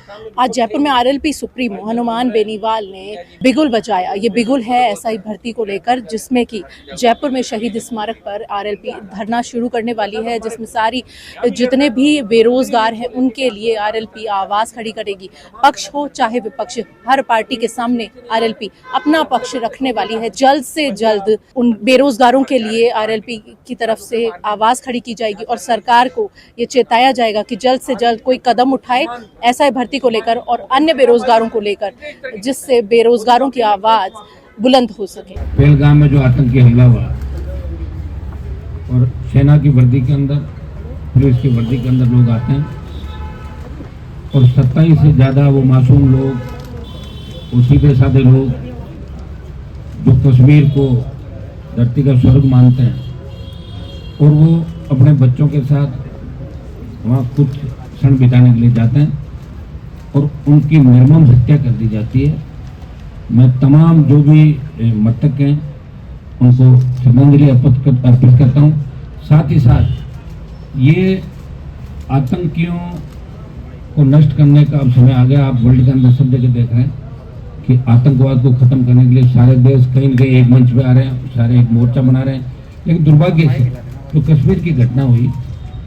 आज जयपुर में RLP supremo Hanuman Beniwal ने बिगुल बजाया। ये बिगुल है एसआई भर्ती को लेकर, जिसमें कि जयपुर में शहीद स्मारक पर आरएलपी धरना शुरू करने वाली है, जिसमें सारी जितने भी बेरोजगार हैं उनके लिए आरएलपी आवाज़ खड़ी करेगी। पक्ष हो चाहे विपक्ष, हर पार्टी के सामने आरएलपी अपना पक्ष रखने वाली है। जल्द से जल्द उन बेरोजगारों के लिए आरएलपी की तरफ से आवाज़ खड़ी की जाएगी और सरकार को ये चेताया जाएगा कि जल्द से जल्द कोई कदम उठाए एसआई भर्ती को लेकर और अन्य बेरोजगारों को लेकर, जिससे बेरोजगारों की आवाज बुलंद हो सके। पहलगाम में जो आतंकी हमला हुआ और सेना की वर्दी के अंदर, पुलिस की वर्दी के अंदर लोग आते हैं और 27 से ज्यादा वो मासूम लोग, वो सीधे साधे लोग जो कश्मीर को धरती का स्वर्ग मानते हैं और वो अपने बच्चों के साथ वहाँ कुछ क्षण बिताने के लिए जाते हैं और उनकी निर्मम हत्या कर दी जाती है। मैं तमाम जो भी मृतक हैं उनको श्रद्धांजलि अर्पित करता हूँ। साथ ही साथ ये आतंकियों को नष्ट करने का अब समय आ गया। आप वर्ल्ड के अंदर सब जगह देख रहे हैं कि आतंकवाद को खत्म करने के लिए सारे देश कहीं न कहीं एक मंच पे आ रहे हैं, सारे एक मोर्चा बना रहे हैं। लेकिन दुर्भाग्य से जो कश्मीर की घटना हुई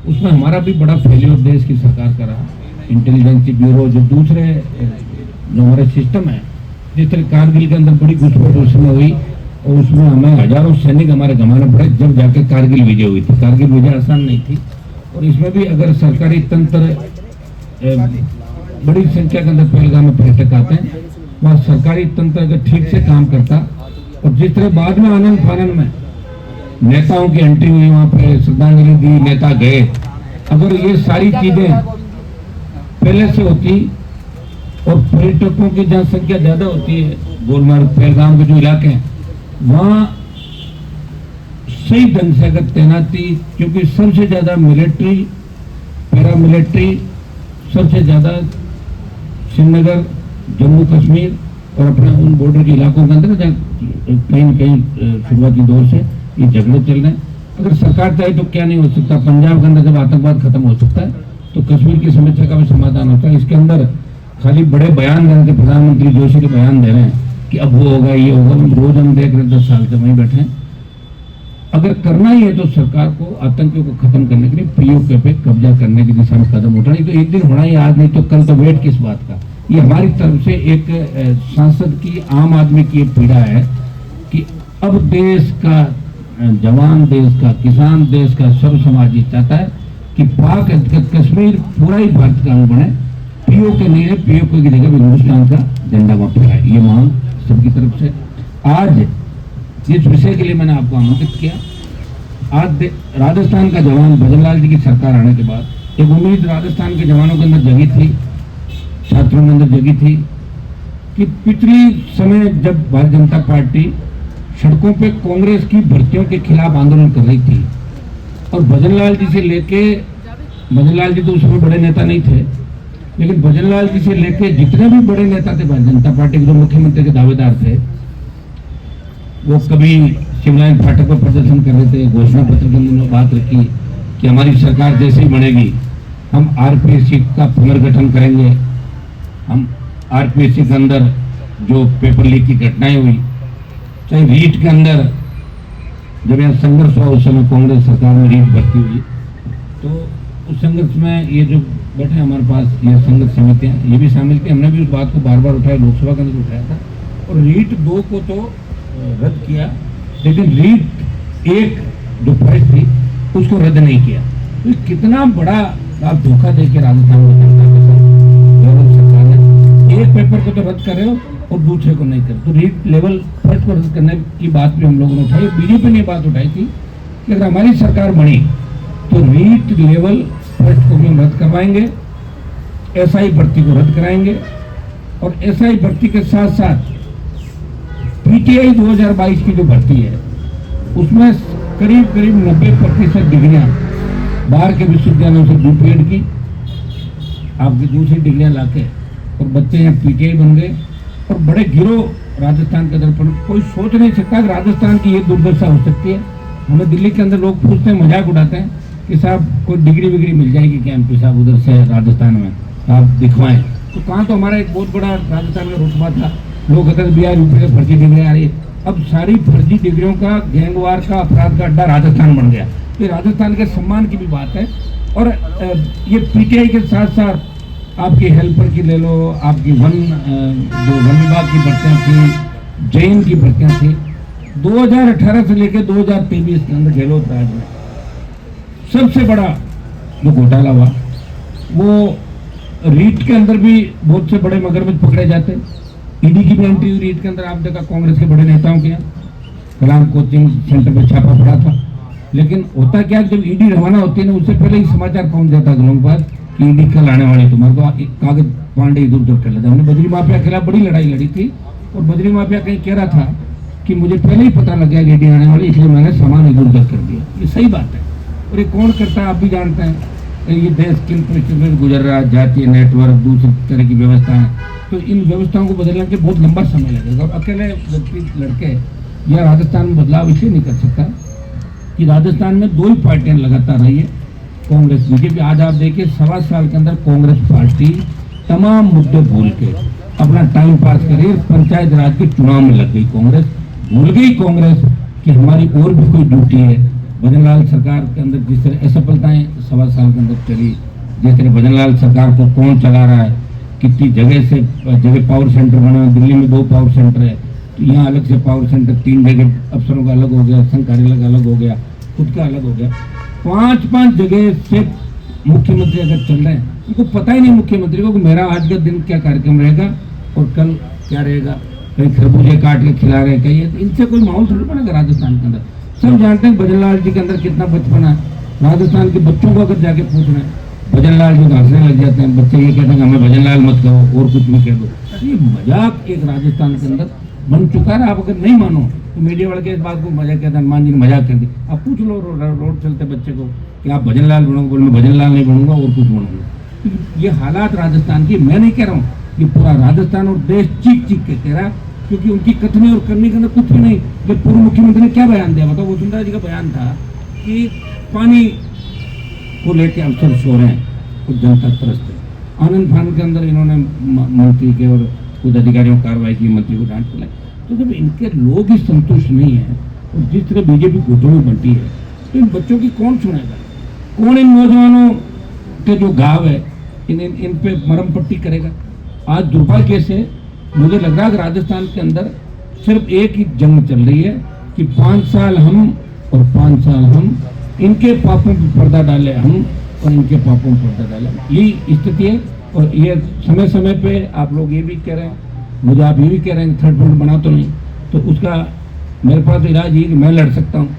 उसमें हमारा भी बड़ा फेल्योर देश की सरकार का रहा। इंटेलिजेंस ब्यूरो, जो दूसरे जो हमारे सिस्टम है, जिस तरह कारगिल के अंदर बड़ी घुसपैठ उस समय हुई और उसमें हमें हजारों सैनिक हमारे गंवाना पड़े जब जाके कारगिल विजय हुई थी। कारगिल विजय आसान नहीं थी और इसमें भी अगर सरकारी तंत्र बड़ी संख्या के अंदर पहलगाम में पर्यटक आते हैं, वहाँ सरकारी तंत्र अगर ठीक से काम करता और जिस तरह बाद में आनंद फानंद में नेताओं की एंट्री हुई, वहाँ पे श्रद्धांजलि दी, नेता गए, अगर ये सारी चीजें पहले से होती और पर्यटकों की जनसंख्या ज्यादा होती है, गोलमार्ग पहलगाम के जो इलाके हैं वहाँ सही ढंग से अगर तैनाती, क्योंकि सबसे ज्यादा मिलिट्री, पैरामिलिट्री सबसे ज्यादा श्रीनगर, जम्मू कश्मीर और अपने उन बॉर्डर के इलाकों के अंदर कहीं न कहीं शुरुआती दौर से ये झगड़े चल रहे हैं। अगर सरकार चाहे तो क्या नहीं हो सकता। पंजाब के अंदर जब आतंकवाद खत्म हो सकता है तो कश्मीर की समस्या का भी समाधान होता है। इसके अंदर खाली बड़े बयान देने के, प्रधानमंत्री जोशी के बयान दे रहे हैं कि अब वो होगा, ये होगा, रोज हम देख रहे हैं 10 साल से वहीं बैठे हैं। अगर करना ही है तो सरकार को आतंकियों को खत्म करने के लिए पीओके पे कब्जा करने की दिशा में कदम उठाना। तो एक दिन होना ही, आज नहीं तो कल, तो वेट किस बात का। ये हमारी तरफ से एक सांसद की, आम आदमी की एक पीड़ा है कि अब देश का जवान, देश का किसान, देश का सर्व समाज ये चाहता है कि पाक कश्मीर पूरा ही भारत का अंग बने। पीओके नहीं है, पीओके की जगह हिंदुस्तान का झंडा वहां पर है। ये मांग सबकी तरफ से। आज जिस विषय के लिए मैंने आपको आमंत्रित किया, आज राजस्थान का जवान भजनलाल जी की सरकार आने के बाद एक उम्मीद राजस्थान के जवानों के अंदर जगी थी, छात्रों के अंदर जगी थी कि पिछली समय जब भारतीय जनता पार्टी सड़कों पे कांग्रेस की भर्तियों के खिलाफ आंदोलन कर रही थी और भजनलाल जी से लेके, भजनलाल जी तो उस समय बड़े नेता नहीं थे, लेकिन भजनलाल जी से लेके जितने भी बड़े नेता थे भारतीय जनता पार्टी के, जो मुख्यमंत्री के दावेदार थे, वो कभी शिमला फाटक पर प्रदर्शन कर रहे थे। घोषणा पत्र के अंदर बात रखी कि हमारी सरकार जैसे ही बनेगी हम आरपीएससी का पुनर्गठन करेंगे। हम आरपीएससी के अंदर जो पेपर लीक की घटनाएं हुई, चाहे रीट के अंदर जब यहाँ संघर्ष हुआ उस समय कांग्रेस सरकार में रीट भर्ती हुई, तो उस संघर्ष में ये जो बैठे हमारे पास ये संघर्ष समितियाँ, ये भी शामिल थी। हमने भी उस बात को बार बार उठाया, लोकसभा के अंदर उठाया था और रीट 2 को तो रद्द किया, लेकिन रीट 1 जो फर्स्ट थी उसको रद्द नहीं किया। तो कितना बड़ा आप धोखा दे के राजस्थान में जनता के साथ सरकार ने एक पेपर को तो रद्द कर रहे हो और दूसरे को नहीं कर। तो रीट लेवल फर्स्ट को रद्द करने की बात भी हम लोगों ने उठाई। बीजेपी ने बात उठाई थी कि अगर हमारी सरकार बनी तो रीट लेवल फर्स्ट को भी हम रद्द करवाएंगे, एसआई भर्ती को रद्द कराएंगे और एसआई भर्ती के साथ साथ पीटीआई 2022 की जो भर्ती है उसमें करीब करीब 90% डिग्रियां बाहर के विश्वविद्यालयों से बीपीएड की, आपकी दूसरी डिग्रियां लाके और बच्चे यहाँ पीटीआई बन गए और बड़े गिरोह राजस्थान के अंदर। पर कोई सोच नहीं सकता कि राजस्थान की ये दुर्दशा हो सकती है। हमें दिल्ली के अंदर लोग पूछते हैं, मजाक उड़ाते हैं कि साहब कोई डिग्री विग्री मिल जाएगी क्या एमपी साहब उधर से राजस्थान में, आप दिखवाएं। तो कहाँ तो हमारा एक बहुत बड़ा राजस्थान में रुतबा था, लोग कहते थे बिहार यूपी से फर्जी डिग्री आ रही है। अब सारी फर्जी डिग्रियों का गैंगवार का अपराध का अड्डा राजस्थान बन गया। तो राजस्थान के सम्मान की भी बात है। और ये पीटीआई के साथ साथ आपकी हेल्पर की ले लो, आपकी जो वन विभाग की भर्तियाँ थी, जैन की भर्तियाँ थी, 2018 से लेकर 2023 के अंदर गहलोत राज में सबसे बड़ा जो घोटाला हुआ वो रीट के अंदर भी बहुत से बड़े मगरमच्छ पकड़े जाते। ईडी की भी एंट्री हुई रीट के अंदर। आप देखा कांग्रेस के बड़े नेताओं के यहाँ कलाम कोचिंग सेंटर पर छापा पड़ा था। लेकिन होता क्या, जब ईडी रवाना होती है ना, उससे पहले ही समाचार पहुंच जाता है लोगों के पास कि ईडी कल आने वाली, तुम्हारे को कागज पांडे इधर उधर कर लेता। हमने बजरी माफिया के खिलाफ बड़ी लड़ाई लड़ी थी और बजरी माफिया कहीं कह रहा था कि मुझे पहले ही पता लग गया कि ईडी आने वाली, इसलिए मैंने सामान इधर उधर कर दिया। ये सही बात है। और ये कौन करता है आप भी जानते हैं। ये देश किन परिस्थितियों में गुजर रहा है, जातीय नेटवर्क, दूसरी तरह की व्यवस्था है। तो इन व्यवस्थाओं को बदलने के बहुत लंबा समय लगेगा। और अकेले व्यक्ति लड़के या राजस्थान में बदलाव इसलिए नहीं कर सकता कि राजस्थान में दो ही पार्टियां लगातार रही है, कांग्रेस बीजेपी। आज आप देखिए 1.25 साल के अंदर कांग्रेस पार्टी तमाम मुद्दे भूल के अपना टाइम पास करे, पंचायत राज के चुनाव में लग गई कांग्रेस। भूल गई कांग्रेस कि हमारी और भी कोई ड्यूटी है। भजनलाल सरकार के अंदर जिस तरह असफलताएं 1.25 साल के अंदर चली, जिस तरह भजनलाल सरकार को कौन चला रहा है, कितनी जगह पावर सेंटर बना, दिल्ली में 2 पावर सेंटर है, तो यहाँ अलग से पावर सेंटर, 3 जगह अफसरों का अलग हो गया, संघ कार्यालय का अलग हो गया, खुद का अलग हो गया। 5-5 जगह से मुख्यमंत्री अगर चल रहे हैं, उनको पता ही नहीं मुख्यमंत्री को कि मेरा आज का दिन क्या कार्यक्रम रहेगा और कल क्या रहेगा। कहीं खरबूजे काट के खिला रहे, कहीं इनसे कोई माहौल थोड़ी बनेगा राजस्थान के अंदर। सब जानते हैं भजनलाल जी के अंदर कितना बचपन है। राजस्थान के बच्चों को अगर जाके पूछ रहे हैं, भजनलाल जी हंसने लग जाते हैं। बच्चे ये कहते हैं हमें भजनलाल मत कहो और कुछ भी कह दो। ये मजाक एक राजस्थान के अंदर बन चुका है। आप अगर नहीं मानो तो मीडिया वाले के इस बात को मजाक कहते हैं, हनुमान जी ने मजाक कर दी। आप पूछ लो रोड चलते बच्चे को कि आप भजनलाल बनोगे, बोले मैं भजनलाल नहीं बनूंगा और कुछ बनूंगा। ये हालात राजस्थान की, मैं नहीं कह रहा हूँ, ये पूरा राजस्थान और देश चीख चीख के कह रहा है। क्योंकि उनकी कथनी और करने के अंदर कुछ भी नहीं। जब पूर्व मुख्यमंत्री ने क्या बयान दिया बताओ, वसुंधरा जी का बयान था कि पानी को लेकर अफसर सो रहे हैं और जनता त्रस्त है। आनंद फान के अंदर इन्होंने मंत्री के और कुछ अधिकारियों कार्रवाई की, मंत्री को डांट पिलाई। तो जब इनके लोग ही संतुष्ट नहीं है और जिस तरह बीजेपी घुटों में बनती है, तो इन बच्चों की कौन सुनेगा? कौन इन नौजवानों के जो घाव है इन पे मरम पट्टी करेगा? आज दुर्भाग्य से मुझे लग रहा है कि राजस्थान के अंदर सिर्फ एक ही जंग चल रही है कि 5 साल हम और 5 साल हम, इनके पापों पर पर्दा डाले हम और इनके पापों पर पर्दा डाले। यही स्थिति है। और ये समय समय पे आप लोग ये भी कह रहे हैं, मुझे आप ये भी कह रहे हैं थर्ड फ्रंट बना तो नहीं, तो उसका मेरे पास तो इलाज ये कि मैं लड़ सकता हूँ।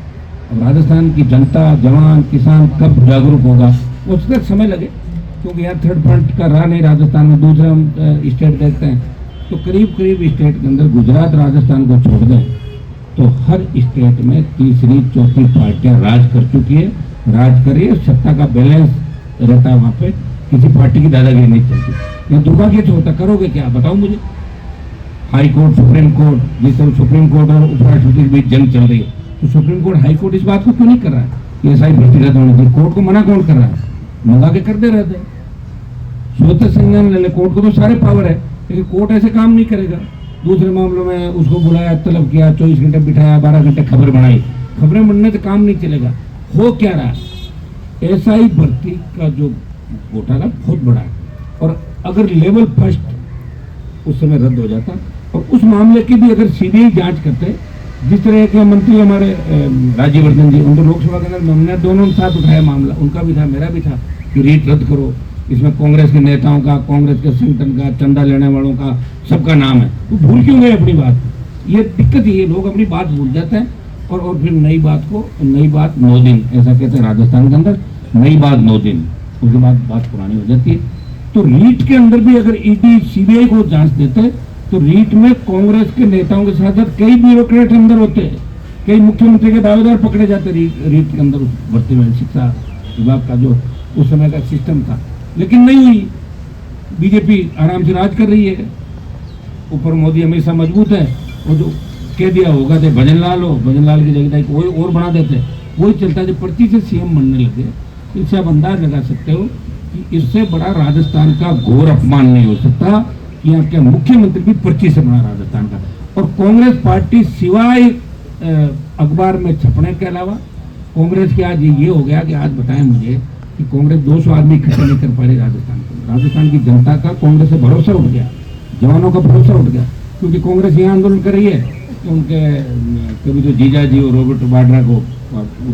अब राजस्थान की जनता, जवान, किसान कब जागरूक होगा उसका समय लगे, क्योंकि यहाँ थर्ड फ्रंट का रहा नहीं राजस्थान में। दूसरे हम स्टेट देखते हैं तो करीब स्टेट के अंदर गुजरात राजस्थान को छोड़ दें तो हर स्टेट में तीसरी चौथी पार्टियां राज कर चुकी है, राज कर रही है। सत्ता का बैलेंस रहता है वहाँ पे, किसी पार्टी की दादागिरी नहीं चलती। ये दुर्भाग्य से होता। करोगे क्या बताओ मुझे? हाई कोर्ट, सुप्रीम कोर्ट, जिस तरह सुप्रीम कोर्ट और उपराष्ट्रपति के बीच जंग चल रही है, तो सुप्रीम कोर्ट, हाई कोर्ट इस बात को क्यों नहीं कर रहा है कि ऐसा ही भर्ती रद्द होनी चाहिए? कोर्ट को मना कौन कर रहा है? मंगा के करते रहते हैं। स्वतः संज्ञान ले ले, कोर्ट को तो सारे पावर है, लेकिन कोर्ट ऐसे काम नहीं करेगा। दूसरे मामलों में उसको बुलाया, तलब किया, 24 घंटे बिठाया, 12 घंटे खबर बनाई। खबरें बनने से काम नहीं चलेगा। हो क्या रहा है? एसआई भर्ती का जो घोटाला बहुत बड़ा है और अगर लेवल फर्स्ट उस समय रद्द हो जाता और उस मामले की भी अगर सीबीआई जांच करते, जिस तरह के मंत्री हमारे राज्यवर्धन जी, उनको लोकसभा के अंदर हमने दोनों साथ उठाया मामला, उनका भी था मेरा भी था कि रीट रद्द करो। इसमें कांग्रेस के नेताओं का, कांग्रेस के संगठन का, चंदा लेने वालों का, सबका नाम है। तो भूल क्यों गए अपनी बात? ये दिक्कत ही है, लोग अपनी बात भूल जाते हैं और फिर नई बात 9 दिन, ऐसा कहते हैं राजस्थान के अंदर, नई बात 9 दिन, उसके बाद बात पुरानी हो जाती है। तो रीट के अंदर भी अगर ईडी सीबीआई को जांच देते तो रीट में कांग्रेस के नेताओं के साथ साथ कई ब्यूरोक्रेट अंदर होते हैं, कई मुख्यमंत्री के दावेदार पकड़े जाते रीट के अंदर, भर्ती में शिक्षा विभाग का जो उस समय का सिस्टम था। लेकिन नहीं हुई। बीजेपी आराम से राज कर रही है, ऊपर मोदी हमेशा मजबूत है। वो जो कह दिया होगा तो भजनलाल हो, भजनलाल की जगह कोई और बना देते, वही चलता है। जब पर्ची से सीएम बनने लगे, इससे आप अंदाज लगा सकते हो कि इससे बड़ा राजस्थान का घोर अपमान नहीं हो सकता कि यहाँ के मुख्यमंत्री की पर्ची से बना राजस्थान का। और कांग्रेस पार्टी सिवाय अखबार में छपने के अलावा कांग्रेस के आज ये हो गया कि आज बताएं मुझे कि कांग्रेस 200 आदमी इकट्ठे नहीं कर पा रही राजस्थान की जनता का कांग्रेस से भरोसा उठ गया, जवानों का भरोसा उठ गया, क्योंकि कांग्रेस यहाँ आंदोलन कर रही है कि उनके कभी तो जीजा जी और रॉबर्ट वाड्रा को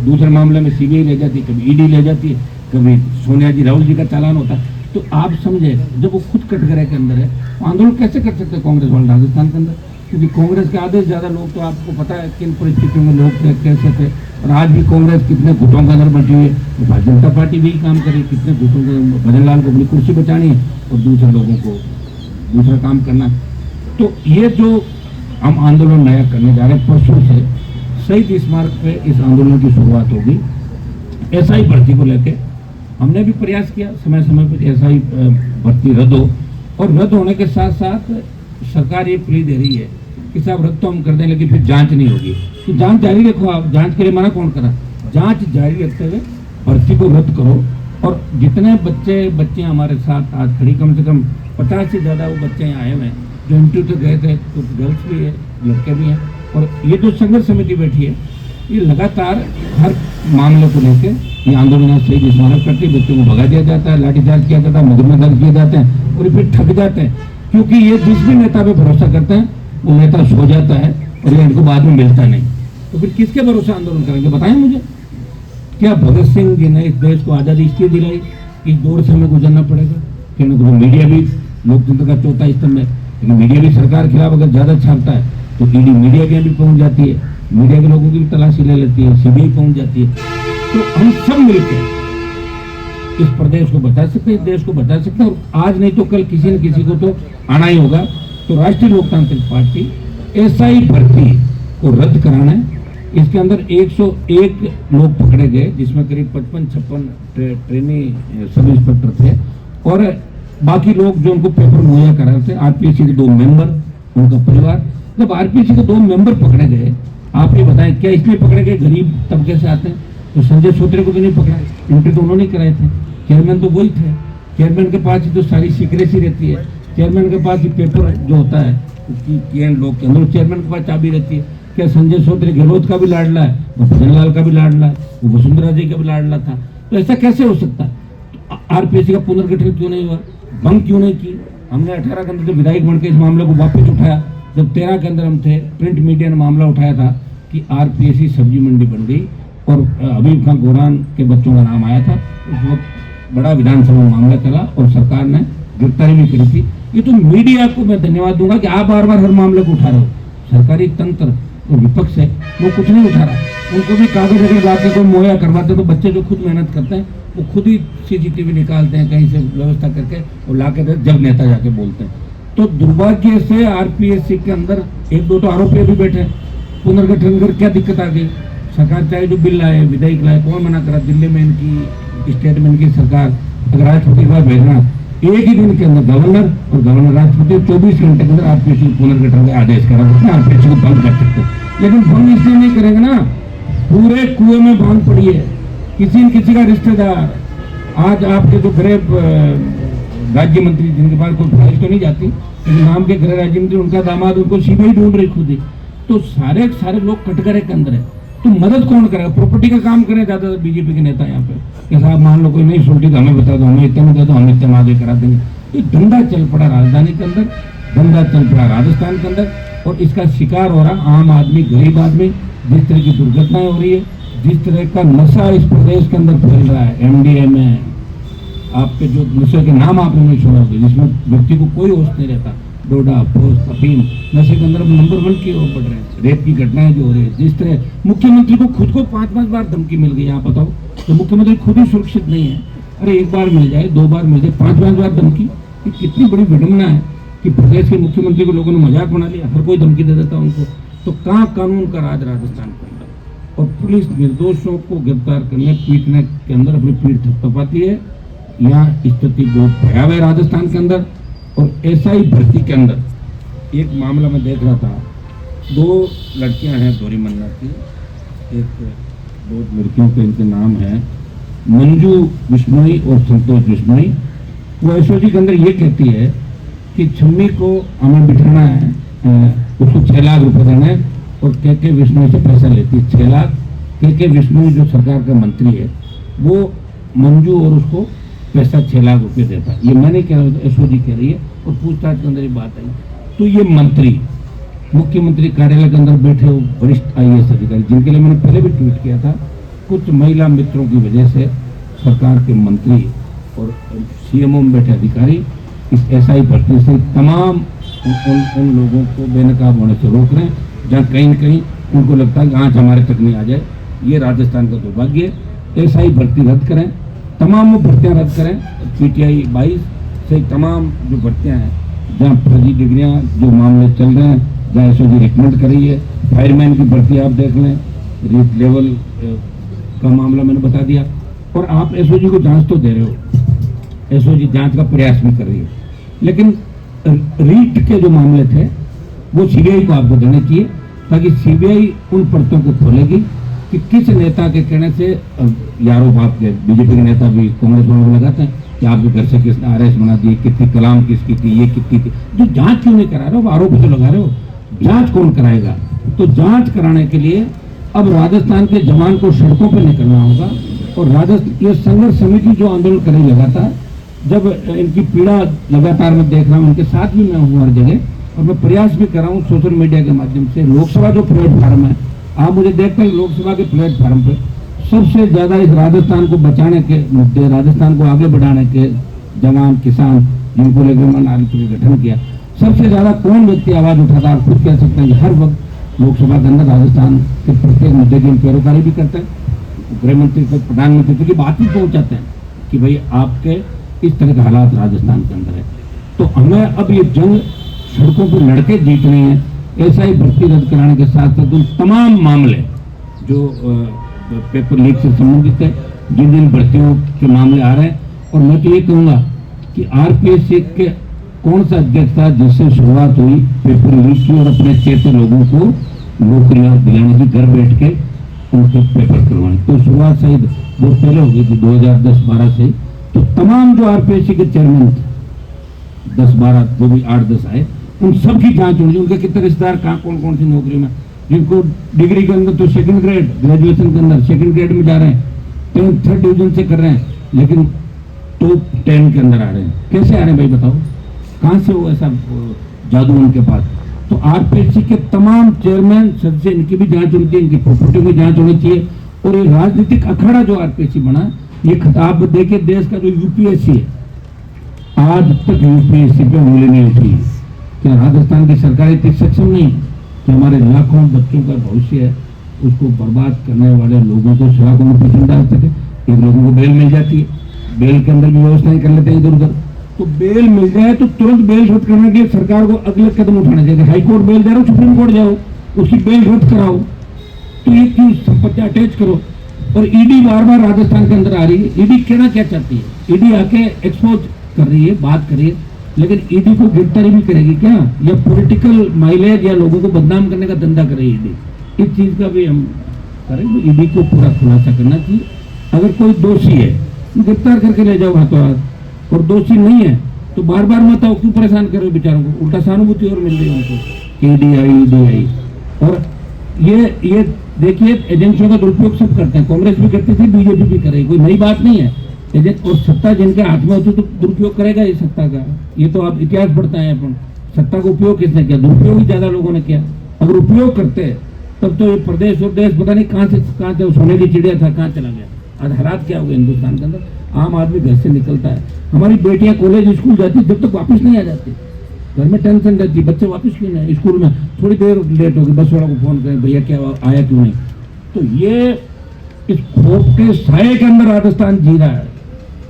दूसरे मामले में सीबीआई ले जाती है, कभी ईडी ले जाती है, कभी सोनिया जी राहुल जी का चालान होता है। तो आप समझे जब वो खुद कटघरे के अंदर है तो आंदोलन कैसे कर सकते कांग्रेस वाले राजस्थान के अंदर, क्योंकि कांग्रेस के आधे से ज्यादा लोग तो आपको पता है किन परिस्थितियों में लोग थे, कैसे थे। और आज भी कांग्रेस कितने गुटों के अंदर बैठी हुई है, तो भारतीय जनता पार्टी भी काम करे, कितने गुटों के, भजन लाल को अपनी कुर्सी बचानी है और दूसरे लोगों को दूसरा काम करना। तो ये जो हम आंदोलन नया करने जा रहे हैं, परसों से शहीद स्मारक पे इस आंदोलन की शुरुआत होगी। एसआई भर्ती को लेके हमने भी प्रयास किया समय समय पर एसआई भर्ती रद्द हो, और रद्द होने के साथ साथ सरकार ये प्ली दे रही है कि साहब रद्द तो हम कर दें लेकिन फिर जांच नहीं होगी। तो जांच जारी रखो, आप जांच के लिए मना कौन करा, जांच जारी रखते हुए भर्ती को रद्द करो। और जितने बच्चे हमारे साथ आज खड़ी, कम से कम 50 से ज़्यादा वो बच्चे यहाँ आए हुए हैं जो इंटरव्यू तक गए थे, कुछ गर्ल्स भी है, लड़के भी हैं। और ये जो संघर्ष समिति बैठी है ये लगातार हर मामले को लेकर ये आंदोलन शहीद स्मारक करती है, बच्चों को भगा दिया जाता है, लाठीचार्ज किया जाता है, मुकदमे दर्ज किए जाते हैं और फिर ठग जाते हैं, क्योंकि ये जिस भी नेता पे भरोसा करते हैं वो नेता सो जाता है और ये इनको बाद में मिलता नहीं। तो फिर किसके भरोसे आंदोलन करेंगे बताएं मुझे। क्या भगत सिंह जी ने इस देश को आज़ादी इसलिए दिलाई, इस दौर से हमें गुजरना पड़ेगा। फिर मीडिया भी लोकतंत्र का चौथा स्तंभ है, लेकिन मीडिया भी सरकार के खिलाफ अगर ज़्यादा छापता है तो ईडी मीडिया के भी पहुंच जाती है, मीडिया के लोगों की भी तलाशी ले लेती है, सीबीआई पहुंच जाती है। तो हम सब मिलकर इस प्रदेश को बचा सकते हैं, इस देश को बचा सकते हैं। और आज नहीं तो कल किसी न किसी को तो आना ही होगा। तो राष्ट्रीय लोकतांत्रिक पार्टी एसआई भर्ती को रद्द कराना है। इसके अंदर 101 लोग पकड़े गए, जिसमें करीब 55-56 ट्रेनी सब इंस्पेक्टर थे और बाकी लोग जो उनको पेपर मुहैया करा थे, आरपीएससी के 2 मेंबर, उनका परिवार। जब आरपीएससी के 2 मेंबर पकड़े गए, आप ये बताएं क्या इसलिए पकड़े गए, गरीब तबके से आते हैं, तो संजय सूत्रे को तो नहीं पकड़ा, इंटरव्यू तो उन्होंने कराए थे, चेयरमैन तो वही थे, चेयरमैन के पास ही तो सारी सीक्रेसी रहती है, चेयरमैन के पास ही पेपर जो होता है उसकी लोग के अंदर चेयरमैन के पास चाबी रहती है। क्या संजय सूत्रे गहलोत का भी लाडला है, वो भजन लाल का भी लाडला है, वो वसुंधरा जी का भी लाडला था, तो ऐसा कैसे हो सकता है। आरपीएससी का पुनर्गठन क्यों नहीं हुआ, भंग क्यों नहीं की। हमने 18 के अंदर विधायक बन के इस मामले को वापस उठाया, जब 13 के अंदर हम थे, प्रिंट मीडिया ने मामला उठाया था कि आरपीएससी सब्जी मंडी बन गई और हबीब खान गोरान के बच्चों का नाम आया था। उस वक्त बड़ा विधानसभा में मामला चला और सरकार ने गिरफ्तारी भी करी थी। ये तो मीडिया को मैं धन्यवाद दूंगा कि आप बार बार हर मामले को उठा रहे हो। सरकारी तंत्र जो विपक्ष है वो कुछ नहीं उठा रहा, उनको भी कागज अगर लाके कोई मुहैया करवाते तो बच्चे जो खुद मेहनत करते हैं वो खुद ही सीसीटीवी निकालते हैं कहीं से व्यवस्था करके और लाके जब नेता जाके बोलते हैं। तो दुर्भाग्य से आरपीएससी के अंदर 1-2 तो आरोपी भी बैठे, पुनर्गठन कर क्या दिक्कत आ गई। सरकार चाहे जो बिल लाए, विधेयक लाए, कौन मना करा। दिल्ली में इनकी स्टेटमेंट की सरकार अगर राष्ट्रपति के पास भेजना, एक ही दिन के अंदर गवर्नर और गवर्नर राष्ट्रपति 24 घंटे के अंदर आरपीएससी पुनर्गठन का आदेश करा सकते हैं, आरपीएससी को बंद कर सकते हैं। लेकिन बंद इसलिए नहीं करेंगे ना, पूरे कुएं में बांध पड़ी है, किसी न किसी का रिश्तेदार। आज आपके जो गृह राज्य मंत्री जिनके पास कोई फाइल तो नहीं जाती, लेकिन नाम के गृह राज्य मंत्री उनका दामाद उनको सीबीआई ढूंढ रही खुद ही। तो सारे लोग कटघरे के अंदर है, तो मदद कौन करेगा। प्रॉपर्टी का काम करें ज्यादातर बीजेपी के नेता यहाँ पे कि साहब मान लो कोई नहीं सुलटी तो हमें बता दो, हमें इतने में दे दो, हम इतने मादे करा देंगे। ये धंधा चल पड़ा राजधानी के अंदर, धंधा चल पड़ा राजस्थान के अंदर, और इसका शिकार हो रहा आम आदमी, गरीब आदमी। जिस तरह की दुर्घटनाएं हो रही है, जिस तरह का नशा इस प्रदेश के अंदर फैल रहा है, एमडीएमए, आपके जो नशे के नाम आपने नहीं सुना होगा, जिसमें व्यक्ति को कोई होश नहीं रहता, डोडा, पोस्ट, अफीम, नशे के अंदर नंबर 1 की ओर बढ़ रहे हैं। रेप की घटनाएं जो हो रही है, जिस तरह मुख्यमंत्री को खुद को 5-5 बार धमकी मिल गई, आप बताओ, तो मुख्यमंत्री खुद ही सुरक्षित नहीं है। अरे 1 बार मिल जाए, 2 बार मिल जाए, 5-5 बार धमकी, ये कितनी बड़ी विडंबना है कि प्रदेश के मुख्यमंत्री को लोगों ने मजाक बना लिया, हर कोई धमकी दे देता उनको। तो कहाँ कानून का राज राजस्थान के अंदर, और पुलिस निर्दोषों को गिरफ्तार करने, पीटने के अंदर अपनी पीठ थपथपाती है। यहाँ स्थिति बहुत भयावह है राजस्थान के अंदर। और एसआई भर्ती के अंदर एक मामला मैं देख रहा था, 2 लड़कियां हैं दोरी मन्ना की, एक 2 लड़कियों के इनके नाम है मंजू बिश्नोई और संतोष बिश्नोई, वो एसओजी के अंदर ये कहती है कि छम्मी को हमें बिठाना है, उसको 6 लाख रुपए देना है और के बिश्नोई से पैसा लेती है 6 लाख। के बिश्नोई जो सरकार का मंत्री है वो मंजू और उसको पैसा 6 लाख रुपए देता है। ये मैं नहीं कह रहा हूँ, एसओजी कह रही है और पूछताछ के अंदर ये बात आई। तो ये मंत्री मुख्यमंत्री कार्यालय के अंदर बैठे हो वरिष्ठ आईएएस अधिकारी, जिनके लिए मैंने पहले भी ट्वीट किया था, कुछ महिला मित्रों की वजह से सरकार के मंत्री और सीएमओ में बैठे अधिकारी इस एसआई भर्ती से तमाम उन लोगों को बेनकाब होने से रोक रहे हैं, जहाँ कहीं न कहीं उनको लगता है कि आँच हमारे तक नहीं आ जाए। ये राजस्थान का दुर्भाग्य है। एसआई भर्ती रद्द करें, तमाम वो भर्तियाँ रद्द करें। PTI 22 से तमाम जो भर्तियाँ हैं, जहाँ फर्जी डिग्रियाँ जो मामले चल रहे हैं, जहाँ एसओजी रिकमेंड कर रही है, फायरमैन की भर्ती आप देख लें, रीट लेवल का मामला मैंने बता दिया। और आप एसओजी को जांच तो दे रहे हो, एसओजी जांच का प्रयास भी कर रही है, लेकिन रीट के जो मामले थे वो सीबीआई को आपको देने चाहिए, ताकि सीबीआई उन परतों को खोलेगी कि किस नेता के कहने से यारों आपके बीजेपी के नेता भी कांग्रेस वालों को लगाते हैं कि आपके घर से किसने आरएस बना दी, कितनी कलाम किसकी थी, ये कितनी थी। जो जांच क्यों नहीं करा रहे हो, आरोप तो लगा रहे हो, जांच कौन कराएगा? तो जांच कराने के लिए अब राजस्थान के जवान को सड़कों पर निकलना होगा। और राजस्थान ये संघर्ष समिति जो आंदोलन करे लगातार, जब इनकी पीड़ा लगातार मैं देख रहा हूँ, उनके साथ भी मैं हूँ हर जगह, और मैं प्रयास भी कर रहा हूँ सोशल मीडिया के माध्यम से। लोकसभा जो प्लेटफार्म है, आप मुझे देखते हैं लोकसभा के प्लेटफार्म पे सबसे ज्यादा इस राजस्थान को बचाने के मुद्दे, राजस्थान को आगे बढ़ाने के जवान किसान जिनको लेकर मैंने आरएलपी का गठन किया, सबसे ज्यादा कौन व्यक्ति आवाज उठाता है? आप खुद कह सकते हैं कि हर वक्त लोकसभा के अंदर राजस्थान के प्रत्येक मुद्दे की पैरोकारी भी करते हैं, गृह मंत्री तक प्रधानमंत्री की बात भी पहुंचाते हैं कि भाई आपके इस तरह के हालात राजस्थान के अंदर है। तो हमें अब ये जंग सड़कों पर लड़के जीतनी है। एसआई भर्ती रद्द कराने के साथ साथ उन तमाम मामले जो पेपर लीक से संबंधित है, जिन जिन भर्तियों के मामले आ रहे हैं, और मैं तो ये कहूँगा कि आरपीएससी के कौन सा अध्यक्ष था जिससे शुरुआत हुई पेपर लीक की और अपने चेते लोगों को नौकरियां दिलाने की, घर बैठ के उनके पेपर करवाने। तो शुरुआत शायद बहुत पहले हो गई थी 2010-12 से। तो तमाम जो आरपीएससी के चेयरमैन थे 10-12 जो भी 8-10 आए, उन सब की जांच होनी, उनके कितने रिश्तेदार कहाँ कौन कौन सी नौकरी में, जिनको डिग्री के अंदर तो सेकंड ग्रेड, ग्रेजुएशन के अंदर सेकंड ग्रेड में जा रहे हैं, 3rd डिवीजन से कर रहे हैं, लेकिन टॉप 10 के अंदर आ रहे हैं। कैसे आ रहे हैं भाई बताओ? कहाँ से वो ऐसा जादू उनके पास? तो आरपीएससी के तमाम चेयरमैन सदस्य, इनकी भी जांच होनी चाहिए, इनकी प्रॉपर्टी की जांच होनी चाहिए। और ये राजनीतिक अखाड़ा जो आरपीएससी बना, ये खिताब देखिए देश का जो यूपीएससी है, आज तक यूपीएससी पे उंगली नहीं उठी। क्या राजस्थान की सरकार इतनी सक्षम नहीं कि हमारे लाखों बच्चों का भविष्य है उसको बर्बाद करने वाले लोगों को सड़कों में पीछे डाल सके? इन लोगों को बेल मिल जाती है, बेल के अंदर भी व्यवस्थाएं कर लेते हैं इधर उधर। तो बेल मिल जाए तो तुरंत बेल रद्द करने के लिए सरकार को अगले कदम उठाने चाहिए। हाईकोर्ट बेल दे रहा हो, सुप्रीम कोर्ट जाओ, उसकी बेल रद्द कराओ, तो ये क्यों संपत्ति अटैच करो? और ईडी बार बार राजस्थान के अंदर आ रही है। ईडी कहना क्या चाहती है? ईडी आके एक्सपोज कर रही है, बात कर रही है, लेकिन ईडी को गिरफ्तारी भी करेगी क्या? या पॉलिटिकल माइलेज या लोगों को बदनाम करने का धंधा करे ईडी? इस चीज का भी हम करें तो ईडी को पूरा खुलासा करना चाहिए। अगर कोई दोषी है गिरफ्तार करके ले जाओ हाथों हाथ, और दोषी नहीं है तो बार बार मत आओ, क्यों परेशान करो बेचारों को? उल्टा सहानुभूति और मिल रही है उनको, ईडी आई। और ये देखिए एजेंसियों का दुरुपयोग सब करते हैं, कांग्रेस भी करती थी, बीजेपी भी करेगी, कोई नई बात नहीं है। और सत्ता जिनके हाथ में होती तो दुरुपयोग करेगा ये सत्ता का। ये तो आप इतिहास पढ़ते हैं अपन, सत्ता का उपयोग किसने किया? दुरुपयोग ही ज्यादा लोगों ने किया। अगर उपयोग करते तब तो ये प्रदेश और देश पता नहीं कहाँ से सोने की चिड़िया था, कहाँ चला गया। आज हालात क्या हो गए हिंदुस्तान के अंदर? आम आदमी घर से निकलता है, हमारी बेटियां कॉलेज स्कूल जाती है, जब तक वापस नहीं आ जाती, घर में टेंशन रहती है, बच्चे वापस क्यों नहीं? स्कूल में थोड़ी देर लेट होगी, बस वाला को फोन करें, भैया क्या आया क्यों नहीं? तो ये इस खौफ के साये के अंदर राजस्थान जी रहा है,